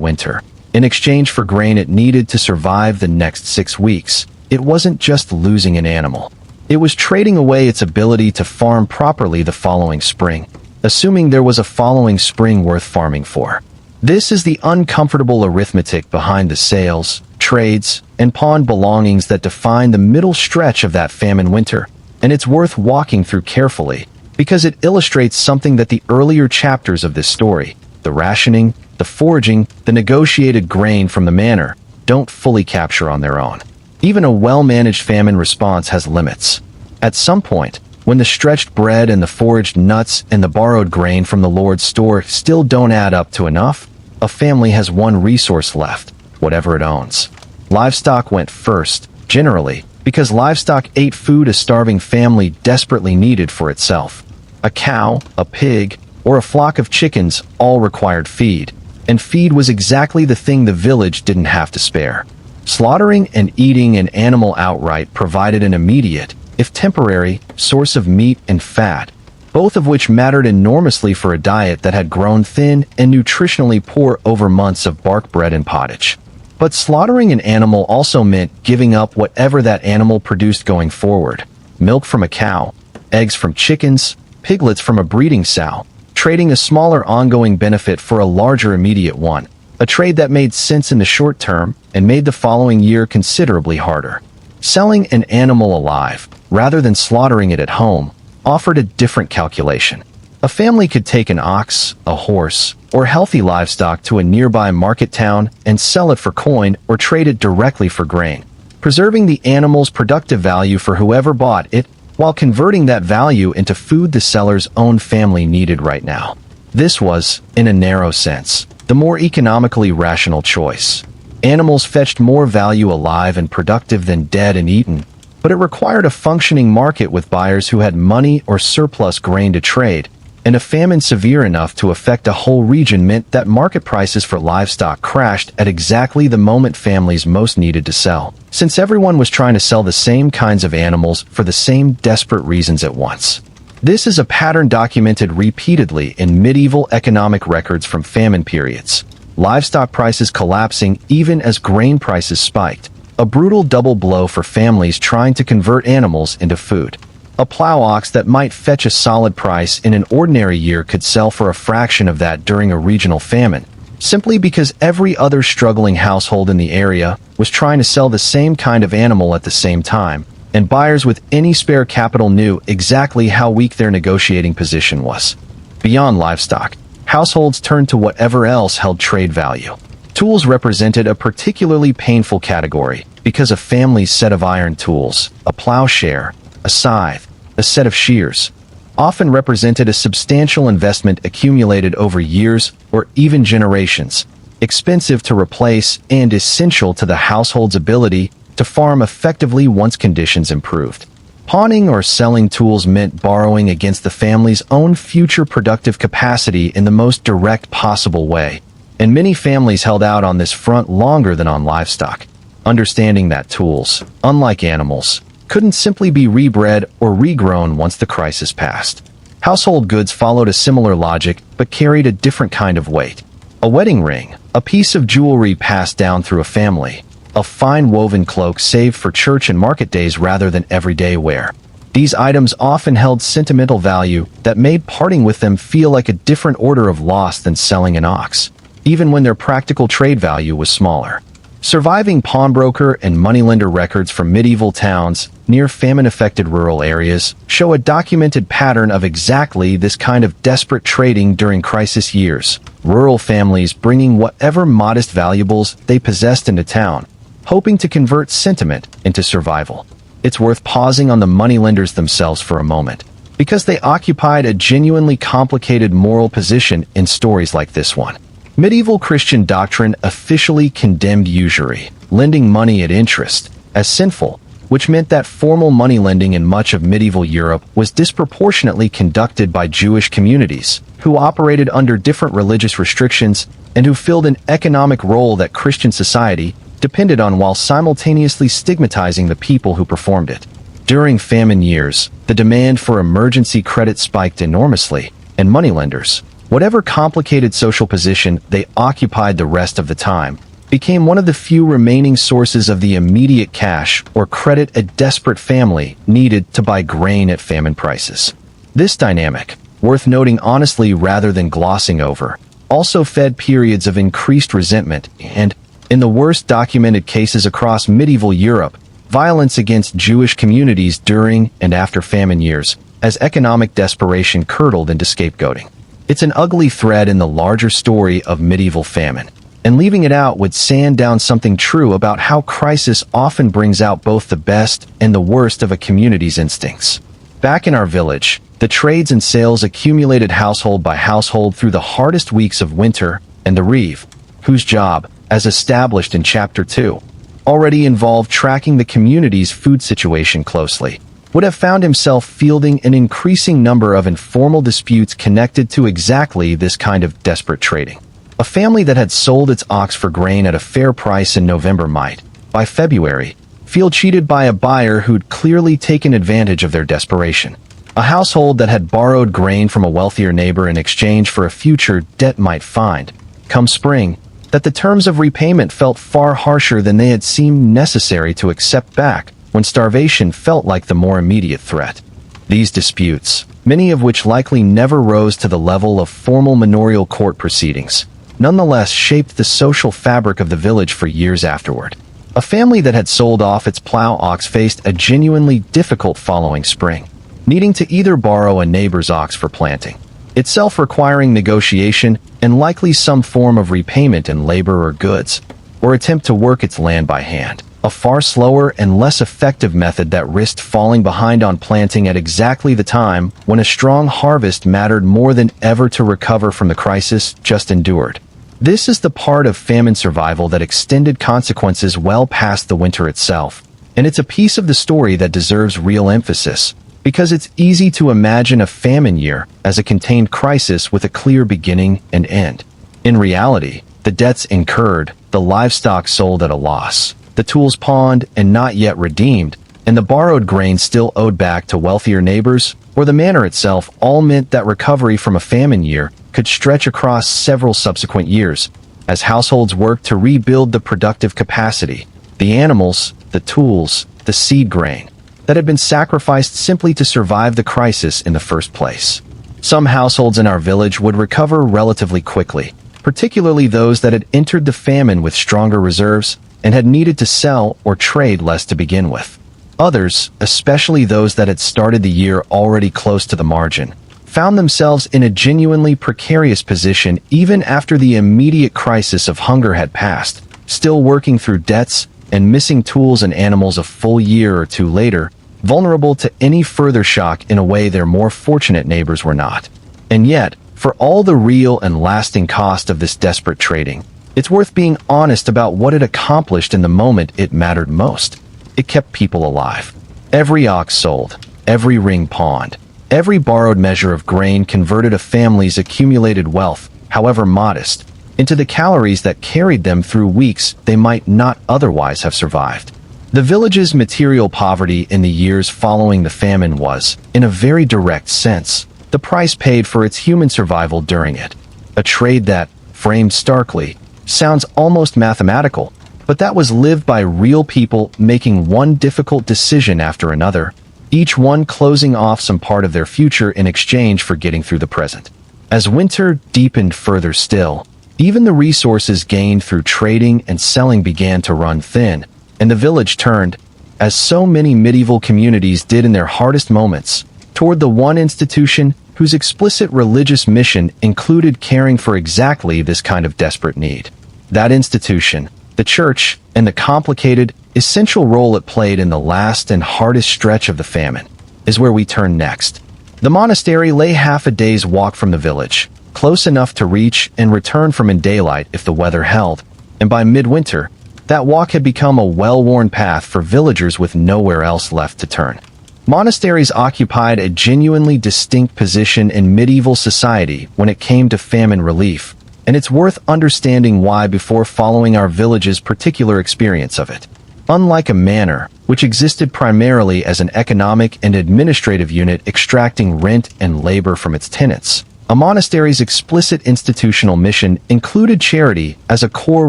winter, in exchange for grain it needed to survive the next 6 weeks, it wasn't just losing an animal. It was trading away its ability to farm properly the following spring, assuming there was a following spring worth farming for. This is the uncomfortable arithmetic behind the sales, trades, and pawned belongings that define the middle stretch of that famine winter, and it's worth walking through carefully, because it illustrates something that the earlier chapters of this story, the rationing, the foraging, the negotiated grain from the manor, don't fully capture on their own. Even a well-managed famine response has limits. At some point, when the stretched bread and the foraged nuts and the borrowed grain from the Lord's store still don't add up to enough, a family has one resource left, whatever it owns. Livestock went first, generally, because livestock ate food a starving family desperately needed for itself. A cow, a pig, or a flock of chickens all required feed, and feed was exactly the thing the village didn't have to spare. Slaughtering and eating an animal outright provided an immediate, if temporary, source of meat and fat, both of which mattered enormously for a diet that had grown thin and nutritionally poor over months of bark bread and pottage. But slaughtering an animal also meant giving up whatever that animal produced going forward: milk from a cow, eggs from chickens, piglets from a breeding sow, trading a smaller ongoing benefit for a larger immediate one, a trade that made sense in the short term and made the following year considerably harder. Selling an animal alive, rather than slaughtering it at home, offered a different calculation. A family could take an ox, a horse, or healthy livestock to a nearby market town and sell it for coin or trade it directly for grain, preserving the animal's productive value for whoever bought it, while converting that value into food the seller's own family needed right now. This was, in a narrow sense, the more economically rational choice. Animals fetched more value alive and productive than dead and eaten, but it required a functioning market with buyers who had money or surplus grain to trade, and a famine severe enough to affect a whole region meant that market prices for livestock crashed at exactly the moment families most needed to sell, since everyone was trying to sell the same kinds of animals for the same desperate reasons at once. This is a pattern documented repeatedly in medieval economic records from famine periods. Livestock prices collapsing even as grain prices spiked, a brutal double blow for families trying to convert animals into food. A plow ox that might fetch a solid price in an ordinary year could sell for a fraction of that during a regional famine, simply because every other struggling household in the area was trying to sell the same kind of animal at the same time, and buyers with any spare capital knew exactly how weak their negotiating position was. Beyond livestock, households turned to whatever else held trade value. Tools represented a particularly painful category because a family's set of iron tools, a plowshare, a scythe, a set of shears, often represented a substantial investment accumulated over years or even generations, expensive to replace and essential to the household's ability to farm effectively once conditions improved. Pawning or selling tools meant borrowing against the family's own future productive capacity in the most direct possible way, and many families held out on this front longer than on livestock, understanding that tools, unlike animals, couldn't simply be rebred or regrown once the crisis passed. Household goods followed a similar logic but carried a different kind of weight. A wedding ring, a piece of jewelry passed down through a family, a fine woven cloak saved for church and market days rather than everyday wear. These items often held sentimental value that made parting with them feel like a different order of loss than selling an ox, even when their practical trade value was smaller. Surviving pawnbroker and moneylender records from medieval towns near famine-affected rural areas show a documented pattern of exactly this kind of desperate trading during crisis years, rural families bringing whatever modest valuables they possessed into town, hoping to convert sentiment into survival. It's worth pausing on the moneylenders themselves for a moment, because they occupied a genuinely complicated moral position in stories like this one. Medieval Christian doctrine officially condemned usury, lending money at interest, as sinful, which meant that formal money lending in much of medieval Europe was disproportionately conducted by Jewish communities, who operated under different religious restrictions and who filled an economic role that Christian society depended on while simultaneously stigmatizing the people who performed it. During famine years, the demand for emergency credit spiked enormously, and moneylenders, whatever complicated social position they occupied the rest of the time, became one of the few remaining sources of the immediate cash or credit a desperate family needed to buy grain at famine prices. This dynamic, worth noting honestly rather than glossing over, also fed periods of increased resentment and, in the worst documented cases across medieval Europe, violence against Jewish communities during and after famine years, as economic desperation curdled into scapegoating. It's an ugly thread in the larger story of medieval famine, and leaving it out would sand down something true about how crisis often brings out both the best and the worst of a community's instincts. Back in our village, the trades and sales accumulated household by household through the hardest weeks of winter, and the reeve, whose job, as established in Chapter 2, already involved tracking the community's food situation closely, would have found himself fielding an increasing number of informal disputes connected to exactly this kind of desperate trading. A family that had sold its ox for grain at a fair price in November might, by February, feel cheated by a buyer who'd clearly taken advantage of their desperation. A household that had borrowed grain from a wealthier neighbor in exchange for a future debt might find, come spring, that the terms of repayment felt far harsher than they had seemed necessary to accept back when starvation felt like the more immediate threat. These disputes, many of which likely never rose to the level of formal manorial court proceedings, nonetheless shaped the social fabric of the village for years afterward. A family that had sold off its plow ox faced a genuinely difficult following spring, needing to either borrow a neighbor's ox for planting, itself requiring negotiation and likely some form of repayment in labor or goods, or attempt to work its land by hand, a far slower and less effective method that risked falling behind on planting at exactly the time when a strong harvest mattered more than ever to recover from the crisis just endured. This is the part of famine survival that extended consequences well past the winter itself, and it's a piece of the story that deserves real emphasis, because it's easy to imagine a famine year as a contained crisis with a clear beginning and end. In reality, the debts incurred, the livestock sold at a loss, the tools pawned and not yet redeemed, and the borrowed grain still owed back to wealthier neighbors, or the manor itself all meant that recovery from a famine year could stretch across several subsequent years, as households worked to rebuild the productive capacity, the animals, the tools, the seed grain, that had been sacrificed simply to survive the crisis in the first place. Some households in our village would recover relatively quickly, particularly those that had entered the famine with stronger reserves and had needed to sell or trade less to begin with. Others, especially those that had started the year already close to the margin, found themselves in a genuinely precarious position even after the immediate crisis of hunger had passed, still working through debts and missing tools and animals a full year or two later, vulnerable to any further shock in a way their more fortunate neighbors were not. And yet, for all the real and lasting cost of this desperate trading, it's worth being honest about what it accomplished in the moment it mattered most. It kept people alive. Every ox sold, every ring pawned, every borrowed measure of grain converted a family's accumulated wealth, however modest, into the calories that carried them through weeks they might not otherwise have survived. The village's material poverty in the years following the famine was, in a very direct sense, the price paid for its human survival during it. A trade that, framed starkly, sounds almost mathematical, but that was lived by real people making one difficult decision after another, each one closing off some part of their future in exchange for getting through the present. As winter deepened further still, even the resources gained through trading and selling began to run thin, and the village turned, as so many medieval communities did in their hardest moments, toward the one institution whose explicit religious mission included caring for exactly this kind of desperate need. That institution, the church, and the complicated, essential role it played in the last and hardest stretch of the famine, is where we turn next. The monastery lay half a day's walk from the village, close enough to reach and return from in daylight if the weather held, and by midwinter, that walk had become a well-worn path for villagers with nowhere else left to turn. Monasteries occupied a genuinely distinct position in medieval society when it came to famine relief, and it's worth understanding why before following our village's particular experience of it. Unlike a manor, which existed primarily as an economic and administrative unit extracting rent and labor from its tenants, a monastery's explicit institutional mission included charity as a core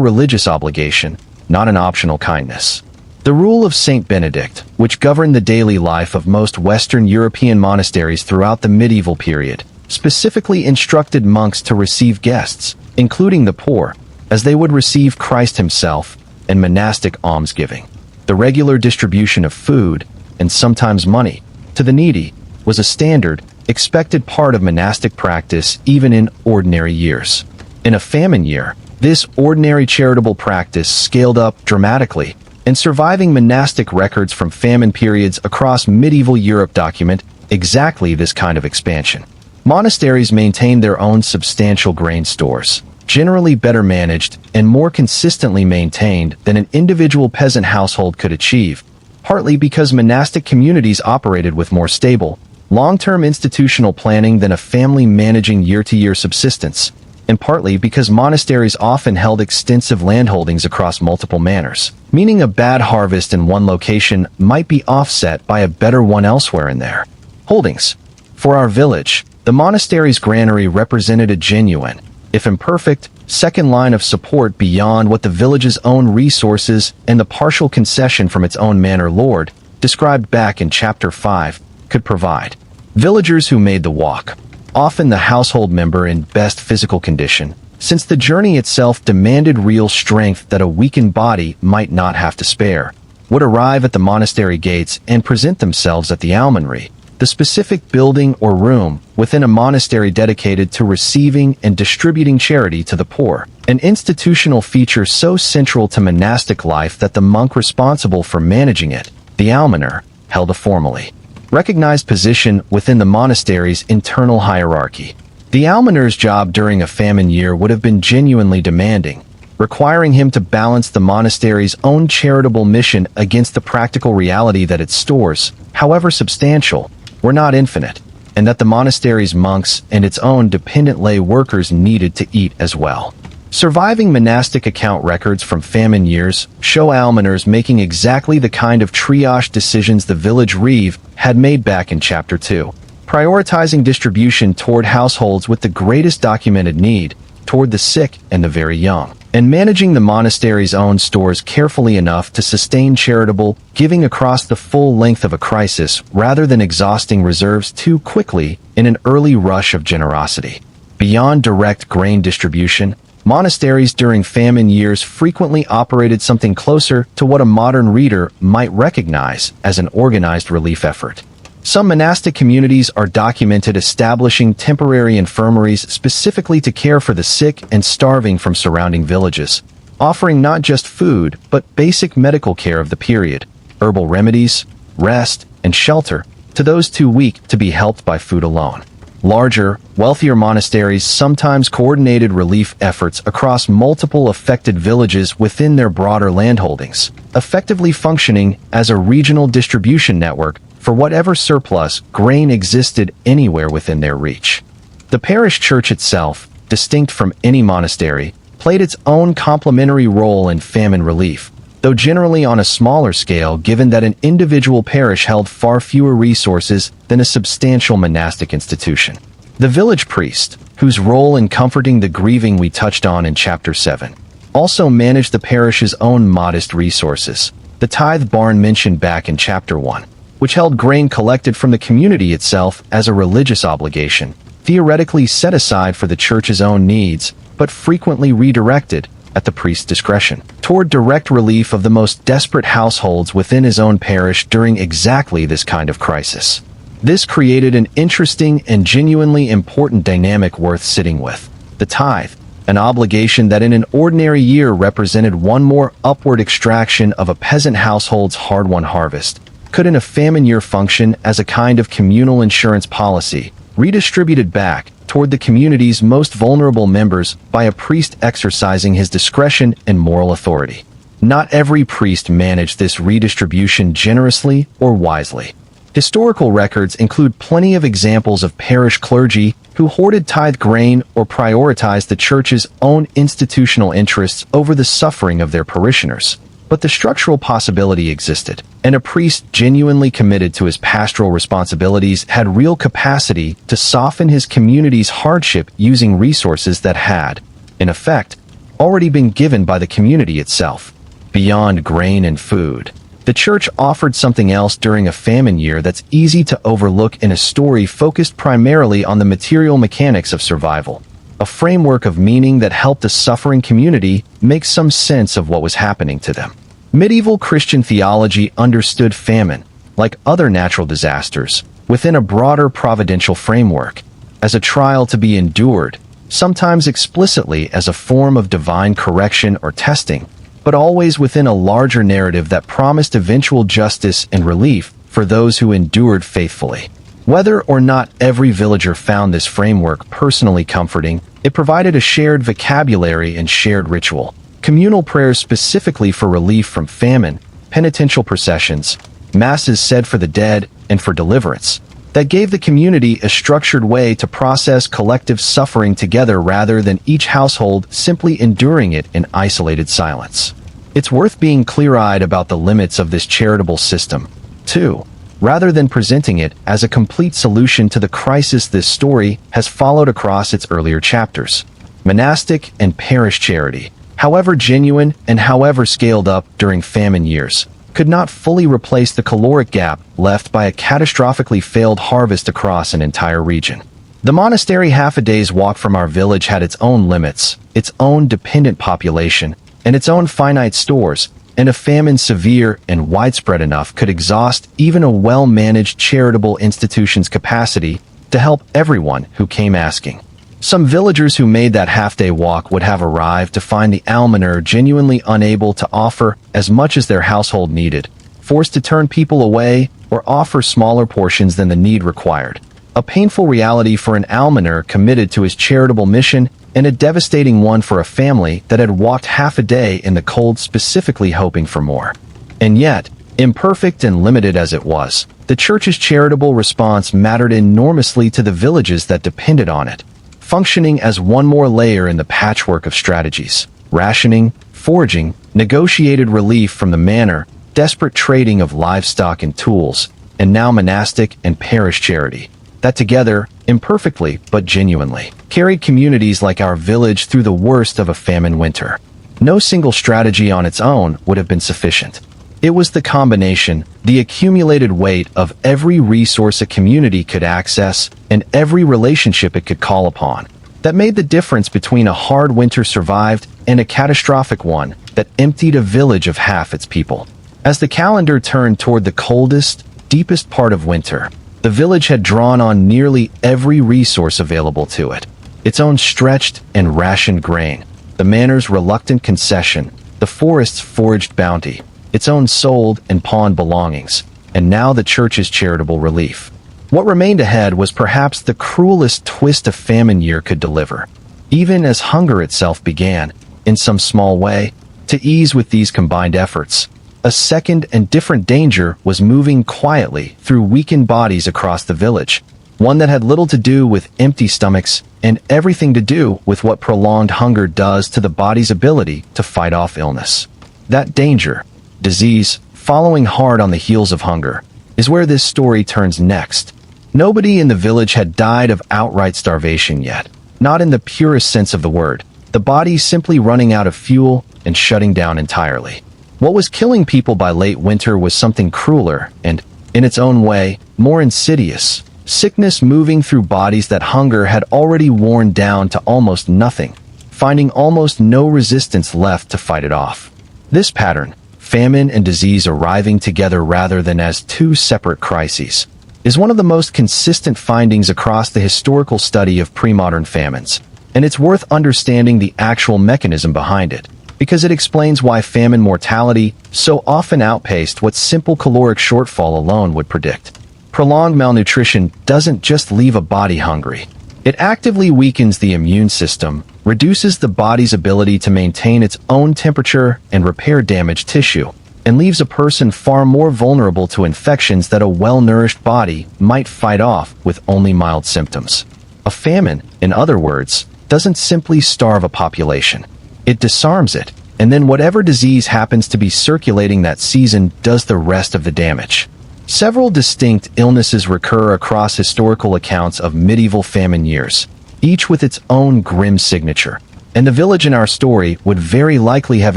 religious obligation, not an optional kindness. The rule of Saint Benedict, which governed the daily life of most Western European monasteries throughout the medieval period, specifically instructed monks to receive guests, including the poor, as they would receive Christ himself, and monastic almsgiving. The regular distribution of food, and sometimes money, to the needy was a standard, expected part of monastic practice even in ordinary years. In a famine year, this ordinary charitable practice scaled up dramatically, and surviving monastic records from famine periods across medieval Europe document exactly this kind of expansion. Monasteries maintained their own substantial grain stores, generally better managed and more consistently maintained than an individual peasant household could achieve, partly because monastic communities operated with more stable, long-term institutional planning than a family managing year-to-year subsistence, and partly because monasteries often held extensive landholdings across multiple manors, meaning a bad harvest in one location might be offset by a better one elsewhere in their holdings. For our village, the monastery's granary represented a genuine, if imperfect, second line of support beyond what the village's own resources and the partial concession from its own manor lord, described back in Chapter 5, could provide. Villagers who made the walk, often the household member in best physical condition, since the journey itself demanded real strength that a weakened body might not have to spare, would arrive at the monastery gates and present themselves at the almonry, the specific building or room within a monastery dedicated to receiving and distributing charity to the poor, an institutional feature so central to monastic life that the monk responsible for managing it, the almoner, held a formally recognized position within the monastery's internal hierarchy. The almoner's job during a famine year would have been genuinely demanding, requiring him to balance the monastery's own charitable mission against the practical reality that its stores, however substantial, were not infinite, and that the monastery's monks and its own dependent lay workers needed to eat as well. Surviving monastic account records from famine years show almoners making exactly the kind of triage decisions the village reeve had made back in Chapter 2, prioritizing distribution toward households with the greatest documented need, toward the sick and the very young, and managing the monastery's own stores carefully enough to sustain charitable giving across the full length of a crisis rather than exhausting reserves too quickly in an early rush of generosity. Beyond direct grain distribution, monasteries during famine years frequently operated something closer to what a modern reader might recognize as an organized relief effort. Some monastic communities are documented establishing temporary infirmaries specifically to care for the sick and starving from surrounding villages, offering not just food but basic medical care of the period, herbal remedies, rest, and shelter to those too weak to be helped by food alone. Larger, wealthier monasteries sometimes coordinated relief efforts across multiple affected villages within their broader landholdings, effectively functioning as a regional distribution network for whatever surplus grain existed anywhere within their reach. The parish church itself, distinct from any monastery, played its own complementary role in famine relief, though generally on a smaller scale given that an individual parish held far fewer resources than a substantial monastic institution. The village priest, whose role in comforting the grieving we touched on in Chapter 7, also managed the parish's own modest resources. The tithe barn mentioned back in Chapter 1, which held grain collected from the community itself as a religious obligation, theoretically set aside for the church's own needs, but frequently redirected, at the priest's discretion, toward direct relief of the most desperate households within his own parish during exactly this kind of crisis. This created an interesting and genuinely important dynamic worth sitting with. The tithe, an obligation that in an ordinary year represented one more upward extraction of a peasant household's hard-won harvest, could in a famine year function as a kind of communal insurance policy, redistributed back toward the community's most vulnerable members by a priest exercising his discretion and moral authority. Not every priest managed this redistribution generously or wisely. Historical records include plenty of examples of parish clergy who hoarded tithe grain or prioritized the church's own institutional interests over the suffering of their parishioners. But the structural possibility existed, and a priest genuinely committed to his pastoral responsibilities had real capacity to soften his community's hardship using resources that had, in effect, already been given by the community itself. Beyond grain and food, the church offered something else during a famine year that's easy to overlook in a story focused primarily on the material mechanics of survival. A framework of meaning that helped a suffering community make some sense of what was happening to them. Medieval Christian theology understood famine, like other natural disasters, within a broader providential framework, as a trial to be endured, sometimes explicitly as a form of divine correction or testing, but always within a larger narrative that promised eventual justice and relief for those who endured faithfully. Whether or not every villager found this framework personally comforting, it provided a shared vocabulary and shared ritual. Communal prayers specifically for relief from famine, penitential processions, masses said for the dead, and for deliverance, that gave the community a structured way to process collective suffering together rather than each household simply enduring it in isolated silence. It's worth being clear-eyed about the limits of this charitable system, too. Rather than presenting it as a complete solution to the crisis this story has followed across its earlier chapters. Monastic and parish charity, however genuine and however scaled up during famine years, could not fully replace the caloric gap left by a catastrophically failed harvest across an entire region. The monastery half a day's walk from our village had its own limits, its own dependent population, and its own finite stores, and a famine severe and widespread enough could exhaust even a well-managed charitable institution's capacity to help everyone who came asking. Some villagers who made that half-day walk would have arrived to find the almoner genuinely unable to offer as much as their household needed, forced to turn people away or offer smaller portions than the need required. A painful reality for an almoner committed to his charitable mission and a devastating one for a family that had walked half a day in the cold specifically hoping for more. And yet, imperfect and limited as it was, the church's charitable response mattered enormously to the villages that depended on it, functioning as one more layer in the patchwork of strategies: rationing, foraging, negotiated relief from the manor, desperate trading of livestock and tools, and now monastic and parish charity, that together, imperfectly but genuinely, carried communities like our village through the worst of a famine winter. No single strategy on its own would have been sufficient. It was the combination, the accumulated weight of every resource a community could access and every relationship it could call upon, that made the difference between a hard winter survived and a catastrophic one that emptied a village of half its people. As the calendar turned toward the coldest, deepest part of winter, the village had drawn on nearly every resource available to it. Its own stretched and rationed grain, the manor's reluctant concession, the forest's foraged bounty, its own sold and pawned belongings, and now the church's charitable relief. What remained ahead was perhaps the cruelest twist a famine year could deliver, even as hunger itself began, in some small way, to ease with these combined efforts. A second and different danger was moving quietly through weakened bodies across the village, one that had little to do with empty stomachs and everything to do with what prolonged hunger does to the body's ability to fight off illness. That danger, disease, following hard on the heels of hunger, is where this story turns next. Nobody in the village had died of outright starvation yet, not in the purest sense of the word, the body simply running out of fuel and shutting down entirely. What was killing people by late winter was something crueler and, in its own way, more insidious. Sickness moving through bodies that hunger had already worn down to almost nothing, finding almost no resistance left to fight it off. This pattern, famine and disease arriving together rather than as two separate crises, is one of the most consistent findings across the historical study of pre-modern famines, and it's worth understanding the actual mechanism behind it, because it explains why famine mortality so often outpaced what simple caloric shortfall alone would predict. Prolonged malnutrition doesn't just leave a body hungry. It actively weakens the immune system, reduces the body's ability to maintain its own temperature and repair damaged tissue, and leaves a person far more vulnerable to infections that a well-nourished body might fight off with only mild symptoms. A famine, in other words, doesn't simply starve a population. It disarms it, and then whatever disease happens to be circulating that season does the rest of the damage. Several distinct illnesses recur across historical accounts of medieval famine years, each with its own grim signature, and the village in our story would very likely have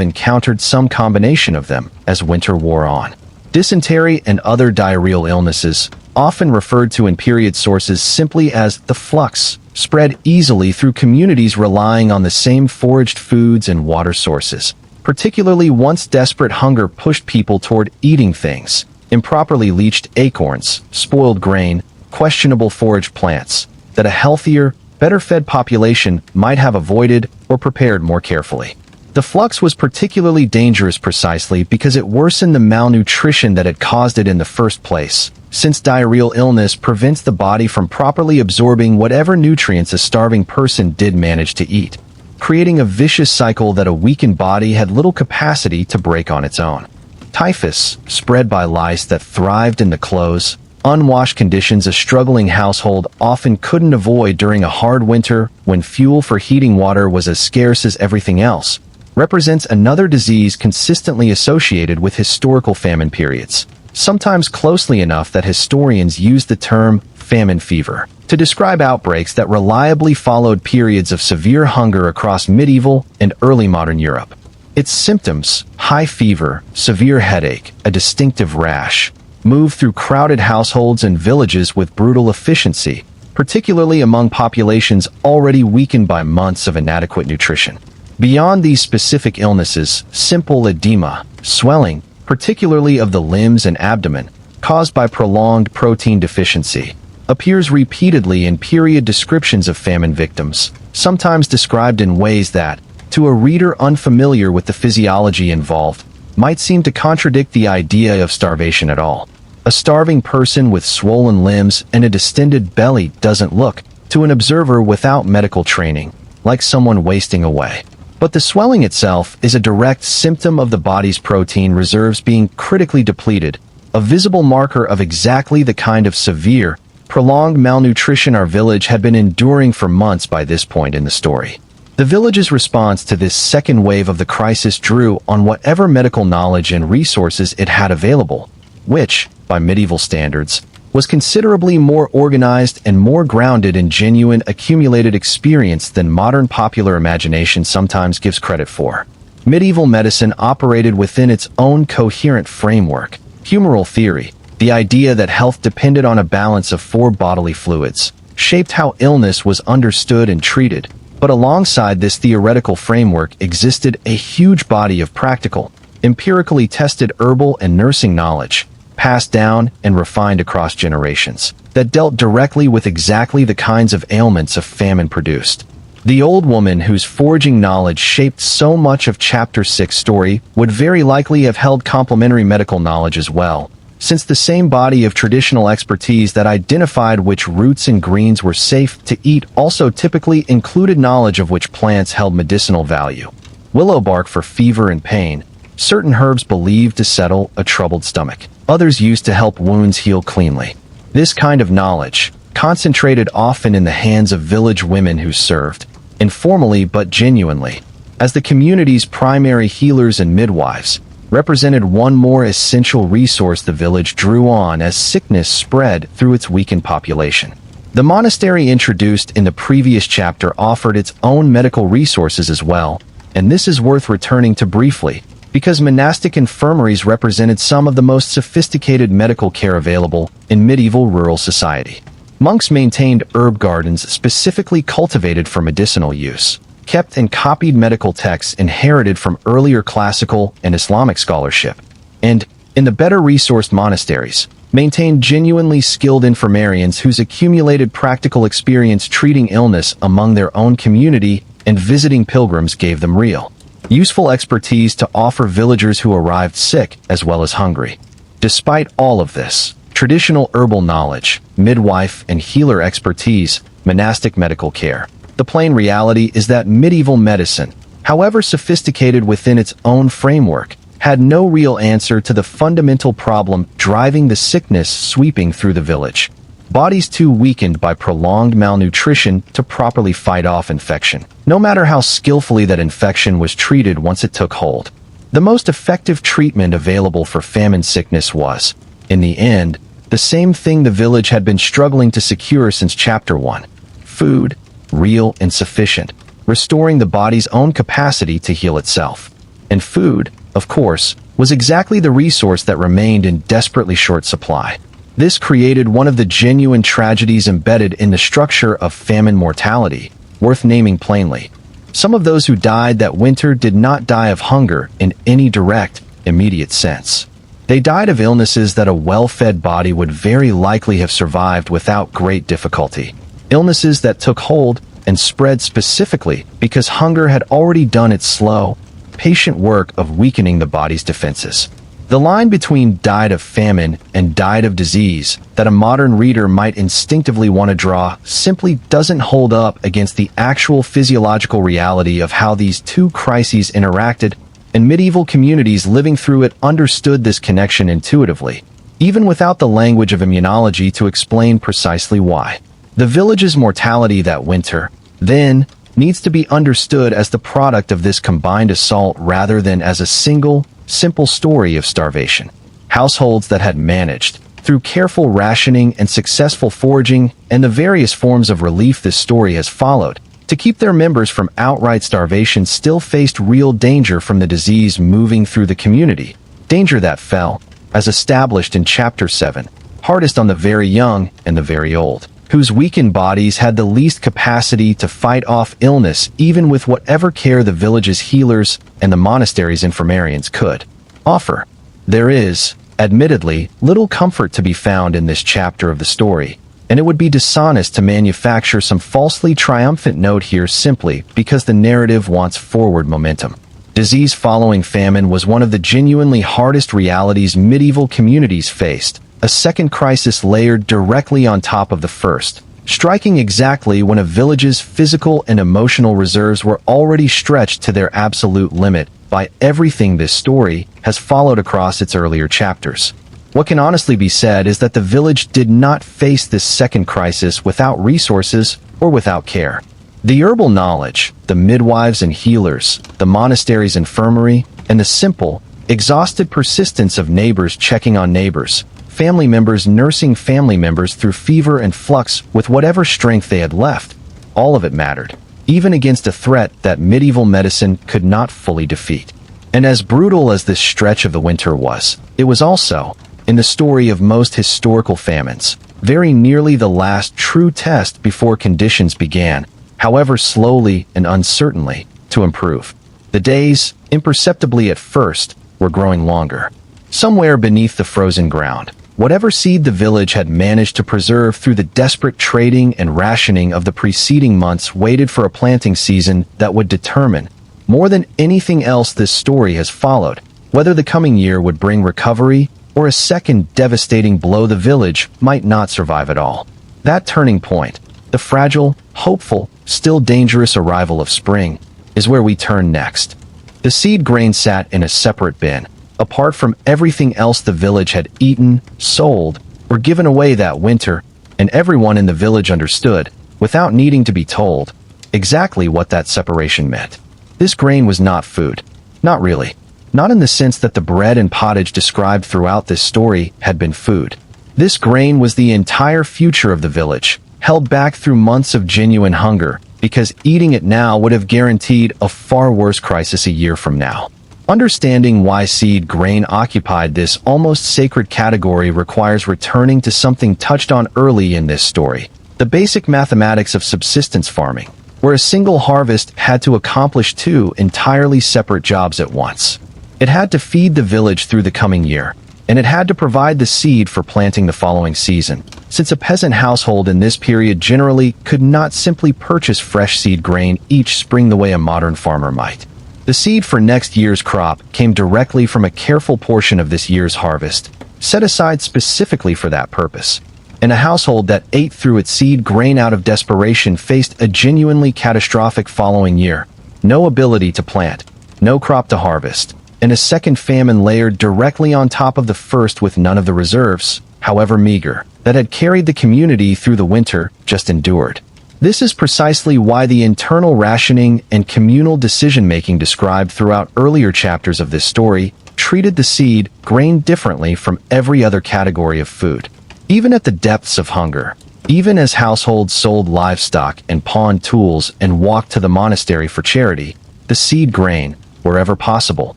encountered some combination of them as winter wore on. Dysentery and other diarrheal illnesses, often referred to in period sources simply as the flux, spread easily through communities relying on the same foraged foods and water sources, particularly once desperate hunger pushed people toward eating things: improperly leached acorns, spoiled grain, questionable forage plants, that a healthier, better-fed population might have avoided or prepared more carefully. The flux was particularly dangerous precisely because it worsened the malnutrition that had caused it in the first place, since diarrheal illness prevents the body from properly absorbing whatever nutrients a starving person did manage to eat, creating a vicious cycle that a weakened body had little capacity to break on its own. Typhus, spread by lice that thrived in the close, unwashed conditions a struggling household often couldn't avoid during a hard winter when fuel for heating water was as scarce as everything else, represents another disease consistently associated with historical famine periods, sometimes closely enough that historians use the term famine fever to describe outbreaks that reliably followed periods of severe hunger across medieval and early modern Europe. Its symptoms, high fever, severe headache, a distinctive rash, move through crowded households and villages with brutal efficiency, particularly among populations already weakened by months of inadequate nutrition. Beyond these specific illnesses, simple edema, swelling, particularly of the limbs and abdomen, caused by prolonged protein deficiency, appears repeatedly in period descriptions of famine victims, sometimes described in ways that, to a reader unfamiliar with the physiology involved, might seem to contradict the idea of starvation at all. A starving person with swollen limbs and a distended belly doesn't look, to an observer without medical training, like someone wasting away. But the swelling itself is a direct symptom of the body's protein reserves being critically depleted, a visible marker of exactly the kind of severe, prolonged malnutrition our village had been enduring for months by this point in the story. The village's response to this second wave of the crisis drew on whatever medical knowledge and resources it had available, which, by medieval standards, was considerably more organized and more grounded in genuine accumulated experience than modern popular imagination sometimes gives credit for. Medieval medicine operated within its own coherent framework, humoral theory, the idea that health depended on a balance of four bodily fluids, shaped how illness was understood and treated. But alongside this theoretical framework existed a huge body of practical, empirically tested herbal and nursing knowledge, passed down and refined across generations, that dealt directly with exactly the kinds of ailments a famine produced. The old woman whose foraging knowledge shaped so much of Chapter 6 story would very likely have held complementary medical knowledge as well, since the same body of traditional expertise that identified which roots and greens were safe to eat also typically included knowledge of which plants held medicinal value. Willow bark for fever and pain, certain herbs believed to settle a troubled stomach, others used to help wounds heal cleanly. This kind of knowledge, concentrated often in the hands of village women who served, informally but genuinely, as the community's primary healers and midwives, represented one more essential resource the village drew on as sickness spread through its weakened population. The monastery introduced in the previous chapter offered its own medical resources as well, and this is worth returning to briefly, because monastic infirmaries represented some of the most sophisticated medical care available in medieval rural society. Monks maintained herb gardens specifically cultivated for medicinal use, kept and copied medical texts inherited from earlier classical and Islamic scholarship, and, in the better-resourced monasteries, maintained genuinely skilled infirmarians whose accumulated practical experience treating illness among their own community and visiting pilgrims gave them real, useful expertise to offer villagers who arrived sick as well as hungry. Despite all of this, traditional herbal knowledge, midwife and healer expertise, monastic medical care. The plain reality is that medieval medicine, however sophisticated within its own framework, had no real answer to the fundamental problem driving the sickness sweeping through the village. Bodies too weakened by prolonged malnutrition to properly fight off infection, no matter how skillfully that infection was treated once it took hold. The most effective treatment available for famine sickness was, in the end, the same thing the village had been struggling to secure since Chapter 1. Food, real and sufficient, restoring the body's own capacity to heal itself. And food, of course, was exactly the resource that remained in desperately short supply. This created one of the genuine tragedies embedded in the structure of famine mortality, worth naming plainly. Some of those who died that winter did not die of hunger in any direct, immediate sense. They died of illnesses that a well-fed body would very likely have survived without great difficulty. Illnesses that took hold and spread specifically because hunger had already done its slow, patient work of weakening the body's defenses. The line between died of famine and died of disease that a modern reader might instinctively want to draw simply doesn't hold up against the actual physiological reality of how these two crises interacted, and medieval communities living through it understood this connection intuitively, even without the language of immunology to explain precisely why. The village's mortality that winter, then, needs to be understood as the product of this combined assault rather than as a single, simple story of starvation. Households that had managed, through careful rationing and successful foraging and the various forms of relief this story has followed, to keep their members from outright starvation still faced real danger from the disease moving through the community, danger that fell, as established in Chapter 7, hardest on the very young and the very old, whose weakened bodies had the least capacity to fight off illness even with whatever care the village's healers and the monastery's infirmarians could offer. There is, admittedly, little comfort to be found in this chapter of the story, and it would be dishonest to manufacture some falsely triumphant note here simply because the narrative wants forward momentum. Disease following famine was one of the genuinely hardest realities medieval communities faced, a second crisis layered directly on top of the first, striking exactly when a village's physical and emotional reserves were already stretched to their absolute limit by everything this story has followed across its earlier chapters. What can honestly be said is that the village did not face this second crisis without resources or without care. The herbal knowledge, the midwives and healers, the monastery's infirmary, and the simple, exhausted persistence of neighbors checking on neighbors, family members nursing family members through fever and flux with whatever strength they had left. All of it mattered, even against a threat that medieval medicine could not fully defeat. And as brutal as this stretch of the winter was, it was also, in the story of most historical famines, very nearly the last true test before conditions began, however slowly and uncertainly, to improve. The days, imperceptibly at first, were growing longer. Somewhere beneath the frozen ground, whatever seed the village had managed to preserve through the desperate trading and rationing of the preceding months waited for a planting season that would determine, more than anything else this story has followed, whether the coming year would bring recovery or a second devastating blow the village might not survive at all. That turning point, the fragile, hopeful, still dangerous arrival of spring, is where we turn next. The seed grain sat in a separate bin, apart from everything else the village had eaten, sold, or given away that winter, and everyone in the village understood, without needing to be told, exactly what that separation meant. This grain was not food. Not really. Not in the sense that the bread and pottage described throughout this story had been food. This grain was the entire future of the village, held back through months of genuine hunger, because eating it now would have guaranteed a far worse crisis a year from now. Understanding why seed grain occupied this almost sacred category requires returning to something touched on early in this story, the basic mathematics of subsistence farming, where a single harvest had to accomplish two entirely separate jobs at once. It had to feed the village through the coming year, and it had to provide the seed for planting the following season, since a peasant household in this period generally could not simply purchase fresh seed grain each spring the way a modern farmer might. The seed for next year's crop came directly from a careful portion of this year's harvest, set aside specifically for that purpose. and a household that ate through its seed grain out of desperation faced a genuinely catastrophic following year. No ability to plant, no crop to harvest, and a second famine layered directly on top of the first with none of the reserves, however meager, that had carried the community through the winter just endured. This is precisely why the internal rationing and communal decision-making described throughout earlier chapters of this story treated the seed grain differently from every other category of food. Even at the depths of hunger, even as households sold livestock and pawned tools and walked to the monastery for charity, the seed grain, wherever possible,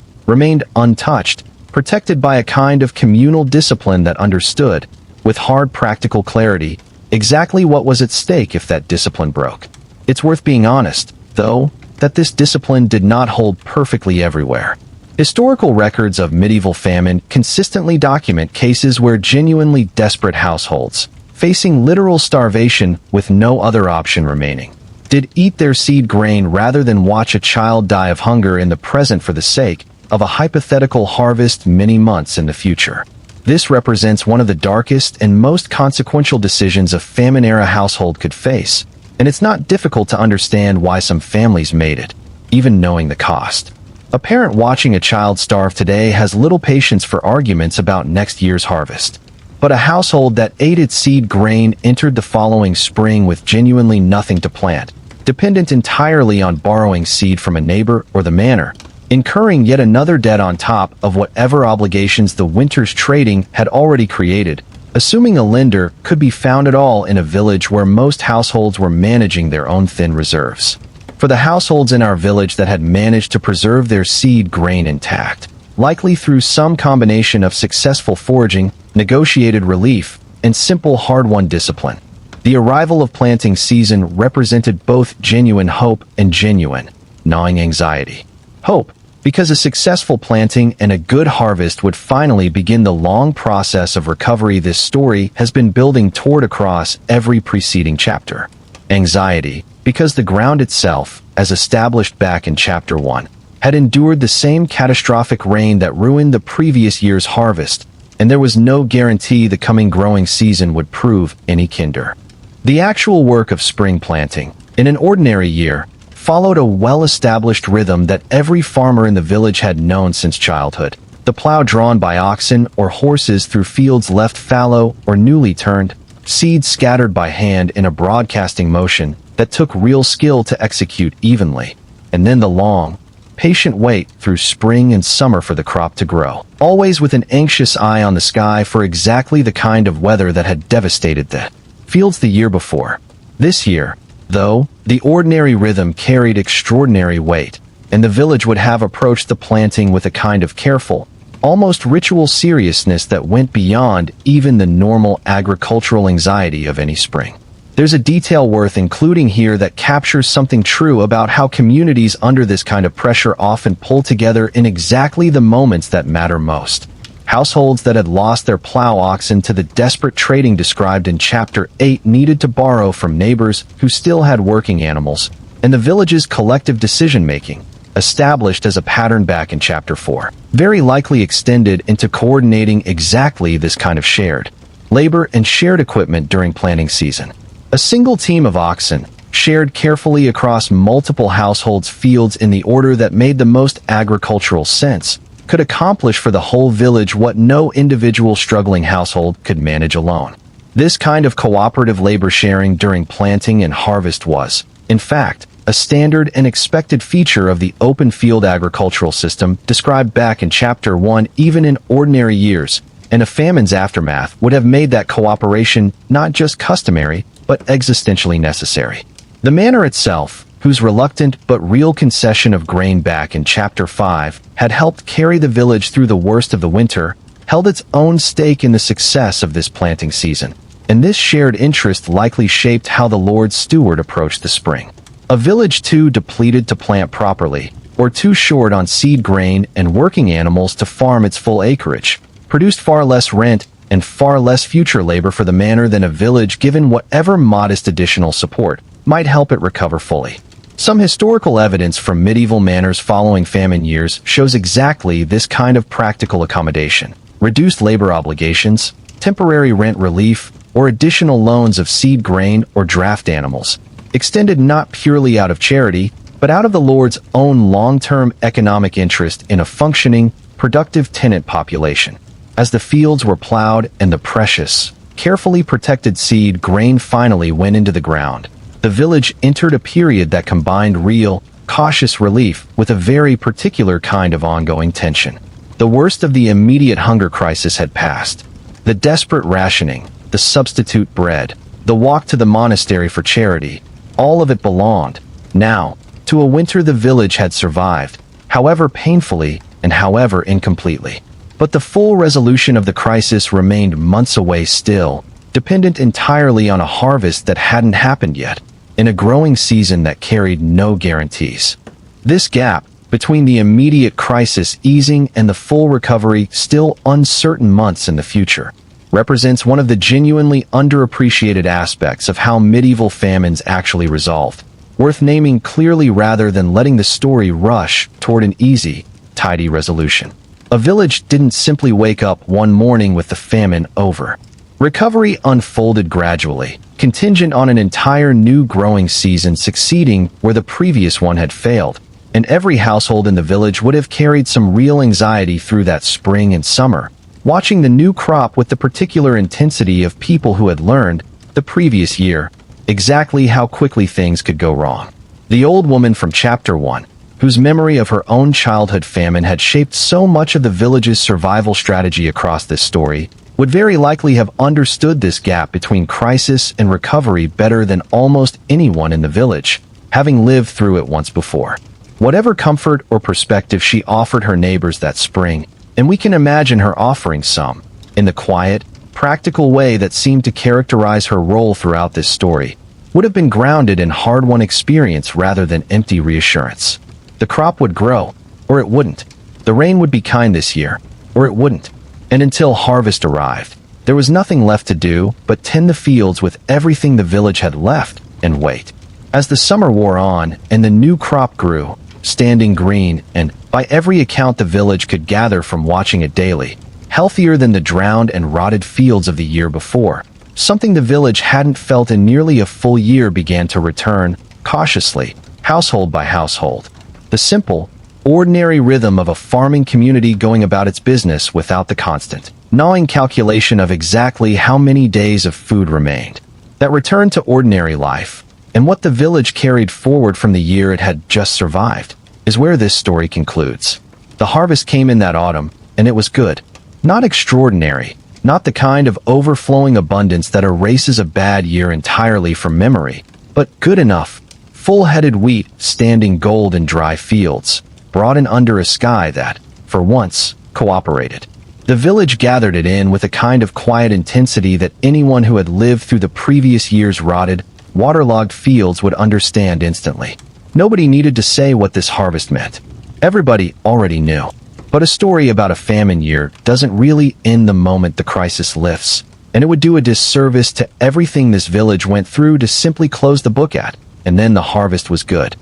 remained untouched, protected by a kind of communal discipline that understood, with hard practical clarity, exactly what was at stake if that discipline broke. It's worth being honest, though, that this discipline did not hold perfectly everywhere. Historical records of medieval famine consistently document cases where genuinely desperate households, facing literal starvation with no other option remaining, did eat their seed grain rather than watch a child die of hunger in the present for the sake of a hypothetical harvest many months in the future. This represents one of the darkest and most consequential decisions a famine-era household could face, and it's not difficult to understand why some families made it, even knowing the cost. A parent watching a child starve today has little patience for arguments about next year's harvest. But a household that ate its seed grain entered the following spring with genuinely nothing to plant, dependent entirely on borrowing seed from a neighbor or the manor, incurring yet another debt on top of whatever obligations the winter's trading had already created, assuming a lender could be found at all in a village where most households were managing their own thin reserves. For the households in our village that had managed to preserve their seed grain intact, likely through some combination of successful foraging, negotiated relief, and simple hard-won discipline, the arrival of planting season represented both genuine hope and genuine, gnawing anxiety. Hope, because a successful planting and a good harvest would finally begin the long process of recovery this story has been building toward across every preceding chapter. Anxiety, because the ground itself, as established back in Chapter 1, had endured the same catastrophic rain that ruined the previous year's harvest, and there was no guarantee the coming growing season would prove any kinder. The actual work of spring planting, in an ordinary year, followed a well-established rhythm that every farmer in the village had known since childhood. The plow drawn by oxen or horses through fields left fallow or newly turned, seeds scattered by hand in a broadcasting motion that took real skill to execute evenly, and then the long, patient wait through spring and summer for the crop to grow, always with an anxious eye on the sky for exactly the kind of weather that had devastated the fields the year before. This year, though, the ordinary rhythm carried extraordinary weight, and the village would have approached the planting with a kind of careful, almost ritual seriousness that went beyond even the normal agricultural anxiety of any spring. There's a detail worth including here that captures something true about how communities under this kind of pressure often pull together in exactly the moments that matter most. Households that had lost their plow oxen to the desperate trading described in Chapter 8 needed to borrow from neighbors who still had working animals, and the village's collective decision-making, established as a pattern back in Chapter 4, very likely extended into coordinating exactly this kind of shared labor and shared equipment during planting season. A single team of oxen, shared carefully across multiple households' fields in the order that made the most agricultural sense, could accomplish for the whole village what no individual struggling household could manage alone. This kind of cooperative labor sharing during planting and harvest was, in fact, a standard and expected feature of the open field agricultural system described back in Chapter 1 even in ordinary years, and a famine's aftermath would have made that cooperation not just customary, but existentially necessary. The manor itself, whose reluctant but real concession of grain back in Chapter 5 had helped carry the village through the worst of the winter, held its own stake in the success of this planting season, and this shared interest likely shaped how the Lord's steward approached the spring. A village too depleted to plant properly, or too short on seed grain and working animals to farm its full acreage, produced far less rent and far less future labor for the manor than a village given whatever modest additional support might help it recover fully. Some historical evidence from medieval manors following famine years shows exactly this kind of practical accommodation. Reduced labor obligations, temporary rent relief, or additional loans of seed grain or draft animals, extended not purely out of charity, but out of the Lord's own long-term economic interest in a functioning, productive tenant population. As the fields were plowed and the precious, carefully protected seed grain finally went into the ground, the village entered a period that combined real, cautious relief with a very particular kind of ongoing tension. The worst of the immediate hunger crisis had passed. The desperate rationing, the substitute bread, the walk to the monastery for charity, all of it belonged, now, to a winter the village had survived, however painfully and however incompletely. But the full resolution of the crisis remained months away still, dependent entirely on a harvest that hadn't happened yet, in a growing season that carried no guarantees. This gap, between the immediate crisis easing and the full recovery still uncertain months in the future, represents one of the genuinely underappreciated aspects of how medieval famines actually resolved, worth naming clearly rather than letting the story rush toward an easy, tidy resolution. A village didn't simply wake up one morning with the famine over. Recovery unfolded gradually, contingent on an entire new growing season succeeding where the previous one had failed, and every household in the village would have carried some real anxiety through that spring and summer, watching the new crop with the particular intensity of people who had learned, the previous year, exactly how quickly things could go wrong. The old woman from Chapter 1, whose memory of her own childhood famine had shaped so much of the village's survival strategy across this story, would very likely have understood this gap between crisis and recovery better than almost anyone in the village, having lived through it once before. Whatever comfort or perspective she offered her neighbors that spring, and we can imagine her offering some, in the quiet, practical way that seemed to characterize her role throughout this story, would have been grounded in hard-won experience rather than empty reassurance. The crop would grow, or it wouldn't. The rain would be kind this year, or it wouldn't. And until harvest arrived, there was nothing left to do but tend the fields with everything the village had left and wait. As the summer wore on and the new crop grew, standing green and, by every account the village could gather from watching it daily, healthier than the drowned and rotted fields of the year before, something the village hadn't felt in nearly a full year began to return, cautiously, household by household. The simple, ordinary rhythm of a farming community going about its business without the constant, gnawing calculation of exactly how many days of food remained. That return to ordinary life, and what the village carried forward from the year it had just survived, is where this story concludes. The harvest came in that autumn, and it was good. Not extraordinary, not the kind of overflowing abundance that erases a bad year entirely from memory, but good enough, full-headed wheat standing gold in dry fields, brought in under a sky that, for once, cooperated. The village gathered it in with a kind of quiet intensity that anyone who had lived through the previous year's rotted, waterlogged fields would understand instantly. Nobody needed to say what this harvest meant. Everybody already knew. But a story about a famine year doesn't really end the moment the crisis lifts, and it would do a disservice to everything this village went through to simply close the book at, and then the harvest was good.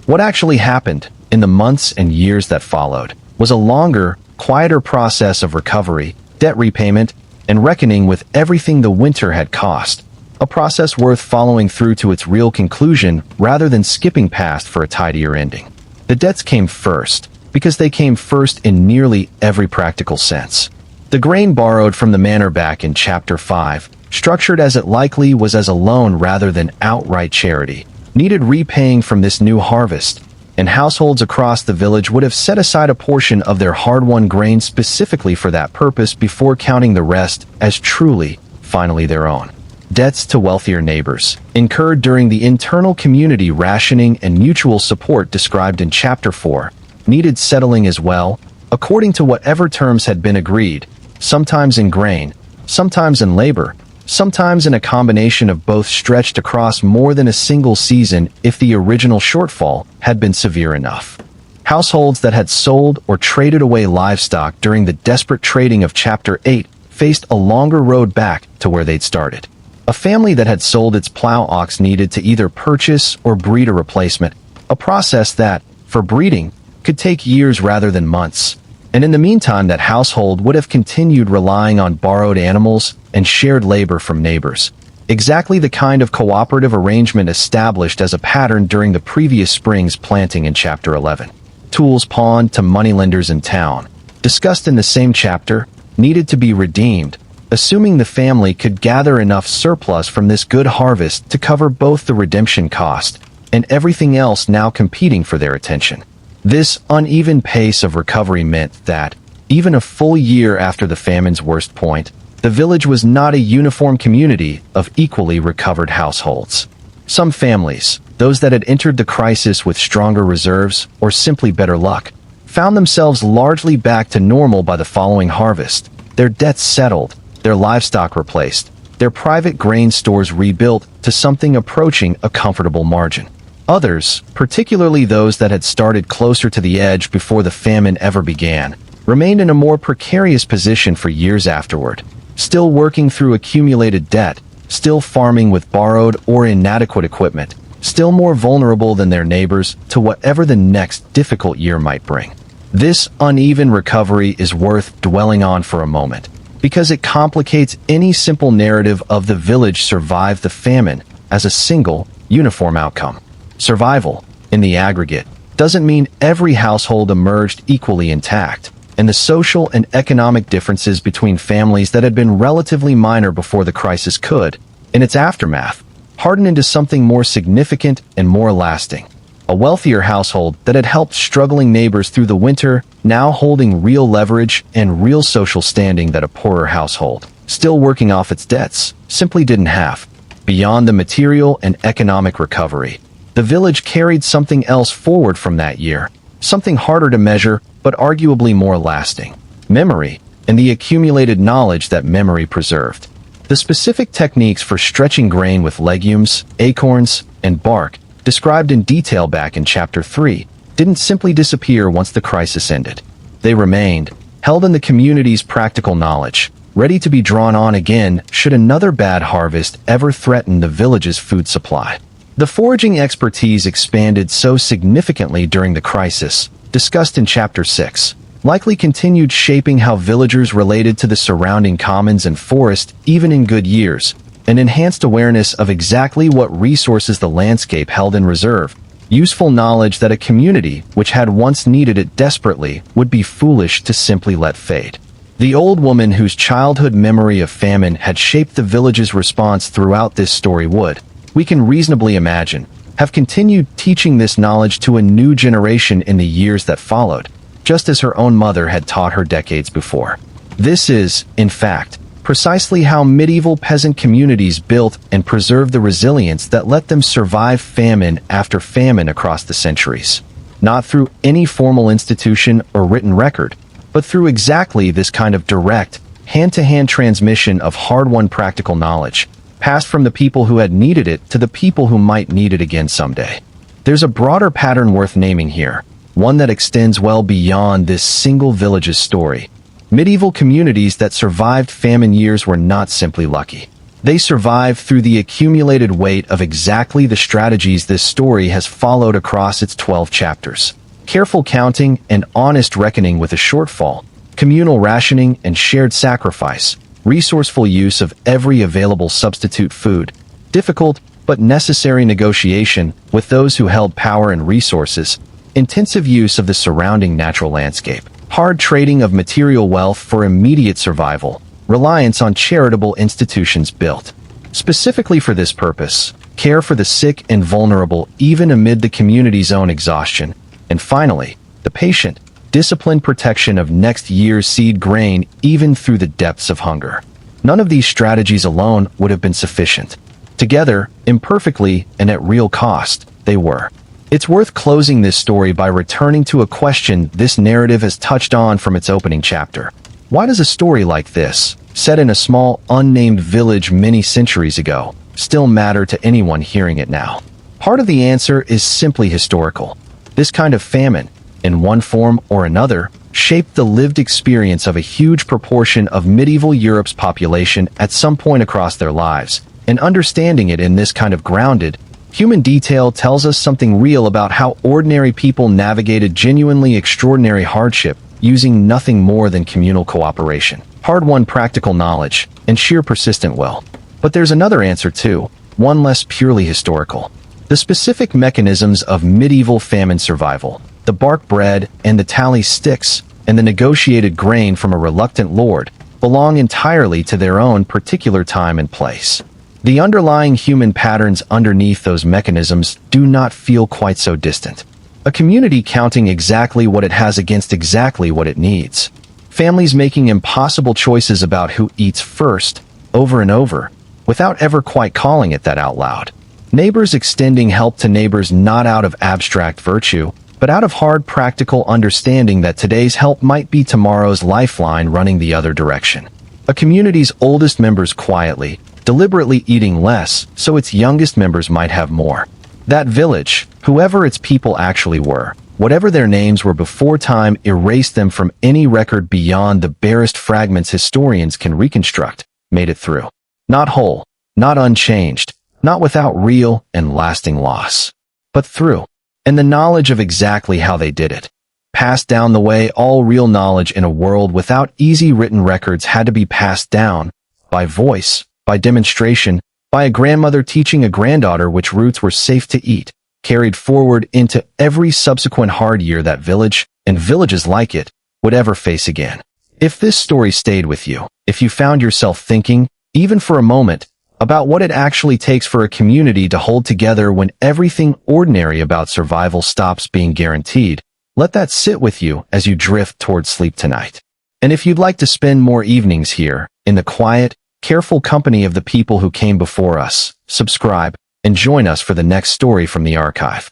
What actually happened, in the months and years that followed, was a longer, quieter process of recovery, debt repayment, and reckoning with everything the winter had cost. A process worth following through to its real conclusion rather than skipping past for a tidier ending. The debts came first, because they came first in nearly every practical sense. The grain borrowed from the manor back in Chapter 5, structured as it likely was as a loan rather than outright charity, needed repaying from this new harvest, and households across the village would have set aside a portion of their hard-won grain specifically for that purpose before counting the rest as truly, finally their own. Debts to wealthier neighbors, incurred during the internal community rationing and mutual support described in Chapter 4, needed settling as well, according to whatever terms had been agreed, sometimes in grain, sometimes in labor, sometimes in a combination of both stretched across more than a single season if the original shortfall had been severe enough. Households that had sold or traded away livestock during the desperate trading of Chapter 8 faced a longer road back to where they'd started. A family that had sold its plow ox needed to either purchase or breed a replacement, a process that, for breeding, could take years rather than months. And in the meantime, that household would have continued relying on borrowed animals and shared labor from neighbors. Exactly the kind of cooperative arrangement established as a pattern during the previous spring's planting in Chapter 11. Tools pawned to moneylenders in town, discussed in the same chapter, needed to be redeemed, assuming the family could gather enough surplus from this good harvest to cover both the redemption cost and everything else now competing for their attention. This uneven pace of recovery meant that, even a full year after the famine's worst point, the village was not a uniform community of equally recovered households. Some families, those that had entered the crisis with stronger reserves or simply better luck, found themselves largely back to normal by the following harvest, their debts settled, their livestock replaced, their private grain stores rebuilt to something approaching a comfortable margin. Others, particularly those that had started closer to the edge before the famine ever began, remained in a more precarious position for years afterward, still working through accumulated debt, still farming with borrowed or inadequate equipment, still more vulnerable than their neighbors to whatever the next difficult year might bring. This uneven recovery is worth dwelling on for a moment, because it complicates any simple narrative of the village survived the famine as a single, uniform outcome. Survival, in the aggregate, doesn't mean every household emerged equally intact, and the social and economic differences between families that had been relatively minor before the crisis could, in its aftermath, harden into something more significant and more lasting. A wealthier household that had helped struggling neighbors through the winter, now holding real leverage and real social standing that a poorer household, still working off its debts, simply didn't have. Beyond the material and economic recovery, the village carried something else forward from that year, something harder to measure but arguably more lasting. Memory, and the accumulated knowledge that memory preserved. The specific techniques for stretching grain with legumes, acorns, and bark, described in detail back in Chapter 3, didn't simply disappear once the crisis ended. They remained, held in the community's practical knowledge, ready to be drawn on again should another bad harvest ever threaten the village's food supply. The foraging expertise expanded so significantly during the crisis, discussed in Chapter 6, likely continued shaping how villagers related to the surrounding commons and forest even in good years, an enhanced awareness of exactly what resources the landscape held in reserve, useful knowledge that a community which had once needed it desperately would be foolish to simply let fade. The old woman whose childhood memory of famine had shaped the village's response throughout this story would, we can reasonably imagine, have continued teaching this knowledge to a new generation in the years that followed, just as her own mother had taught her decades before. This is, in fact, precisely how medieval peasant communities built and preserved the resilience that let them survive famine after famine across the centuries. Not through any formal institution or written record, but through exactly this kind of direct, hand-to-hand transmission of hard-won practical knowledge, passed from the people who had needed it to the people who might need it again someday. There's a broader pattern worth naming here, one that extends well beyond this single village's story. Medieval communities that survived famine years were not simply lucky. They survived through the accumulated weight of exactly the strategies this story has followed across its 12 chapters. Careful counting and honest reckoning with a shortfall, communal rationing and shared sacrifice, resourceful use of every available substitute food, difficult but necessary negotiation with those who held power and resources, intensive use of the surrounding natural landscape, hard trading of material wealth for immediate survival, reliance on charitable institutions built specifically for this purpose, care for the sick and vulnerable even amid the community's own exhaustion, and finally, the patient, disciplined protection of next year's seed grain even through the depths of hunger. None of these strategies alone would have been sufficient. Together, imperfectly and at real cost, they were. It's worth closing this story by returning to a question this narrative has touched on from its opening chapter. Why does a story like this, set in a small, unnamed village many centuries ago, still matter to anyone hearing it now? Part of the answer is simply historical. This kind of famine, in one form or another, shaped the lived experience of a huge proportion of medieval Europe's population at some point across their lives, and understanding it in this kind of grounded, human detail tells us something real about how ordinary people navigated genuinely extraordinary hardship using nothing more than communal cooperation, hard-won practical knowledge, and sheer persistent will. But there's another answer too, one less purely historical. The specific mechanisms of medieval famine survival, the bark bread and the tally sticks, and the negotiated grain from a reluctant lord, belong entirely to their own particular time and place. The underlying human patterns underneath those mechanisms do not feel quite so distant. A community counting exactly what it has against exactly what it needs. Families making impossible choices about who eats first, over and over, without ever quite calling it that out loud. Neighbors extending help to neighbors not out of abstract virtue, but out of hard practical understanding that today's help might be tomorrow's lifeline running the other direction. A community's oldest members quietly, deliberately eating less so its youngest members might have more. That village, whoever its people actually were, whatever their names were before time erased them from any record beyond the barest fragments historians can reconstruct, made it through. Not whole, not unchanged, not without real and lasting loss, but through. And the knowledge of exactly how they did it. Passed down the way all real knowledge in a world without easy written records had to be passed down, by voice, by demonstration, by a grandmother teaching a granddaughter which roots were safe to eat, carried forward into every subsequent hard year that village, and villages like it, would ever face again. If this story stayed with you, if you found yourself thinking, even for a moment, about what it actually takes for a community to hold together when everything ordinary about survival stops being guaranteed, let that sit with you as you drift towards sleep tonight. And if you'd like to spend more evenings here, in the quiet, careful company of the people who came before us, subscribe and join us for the next story from the archive.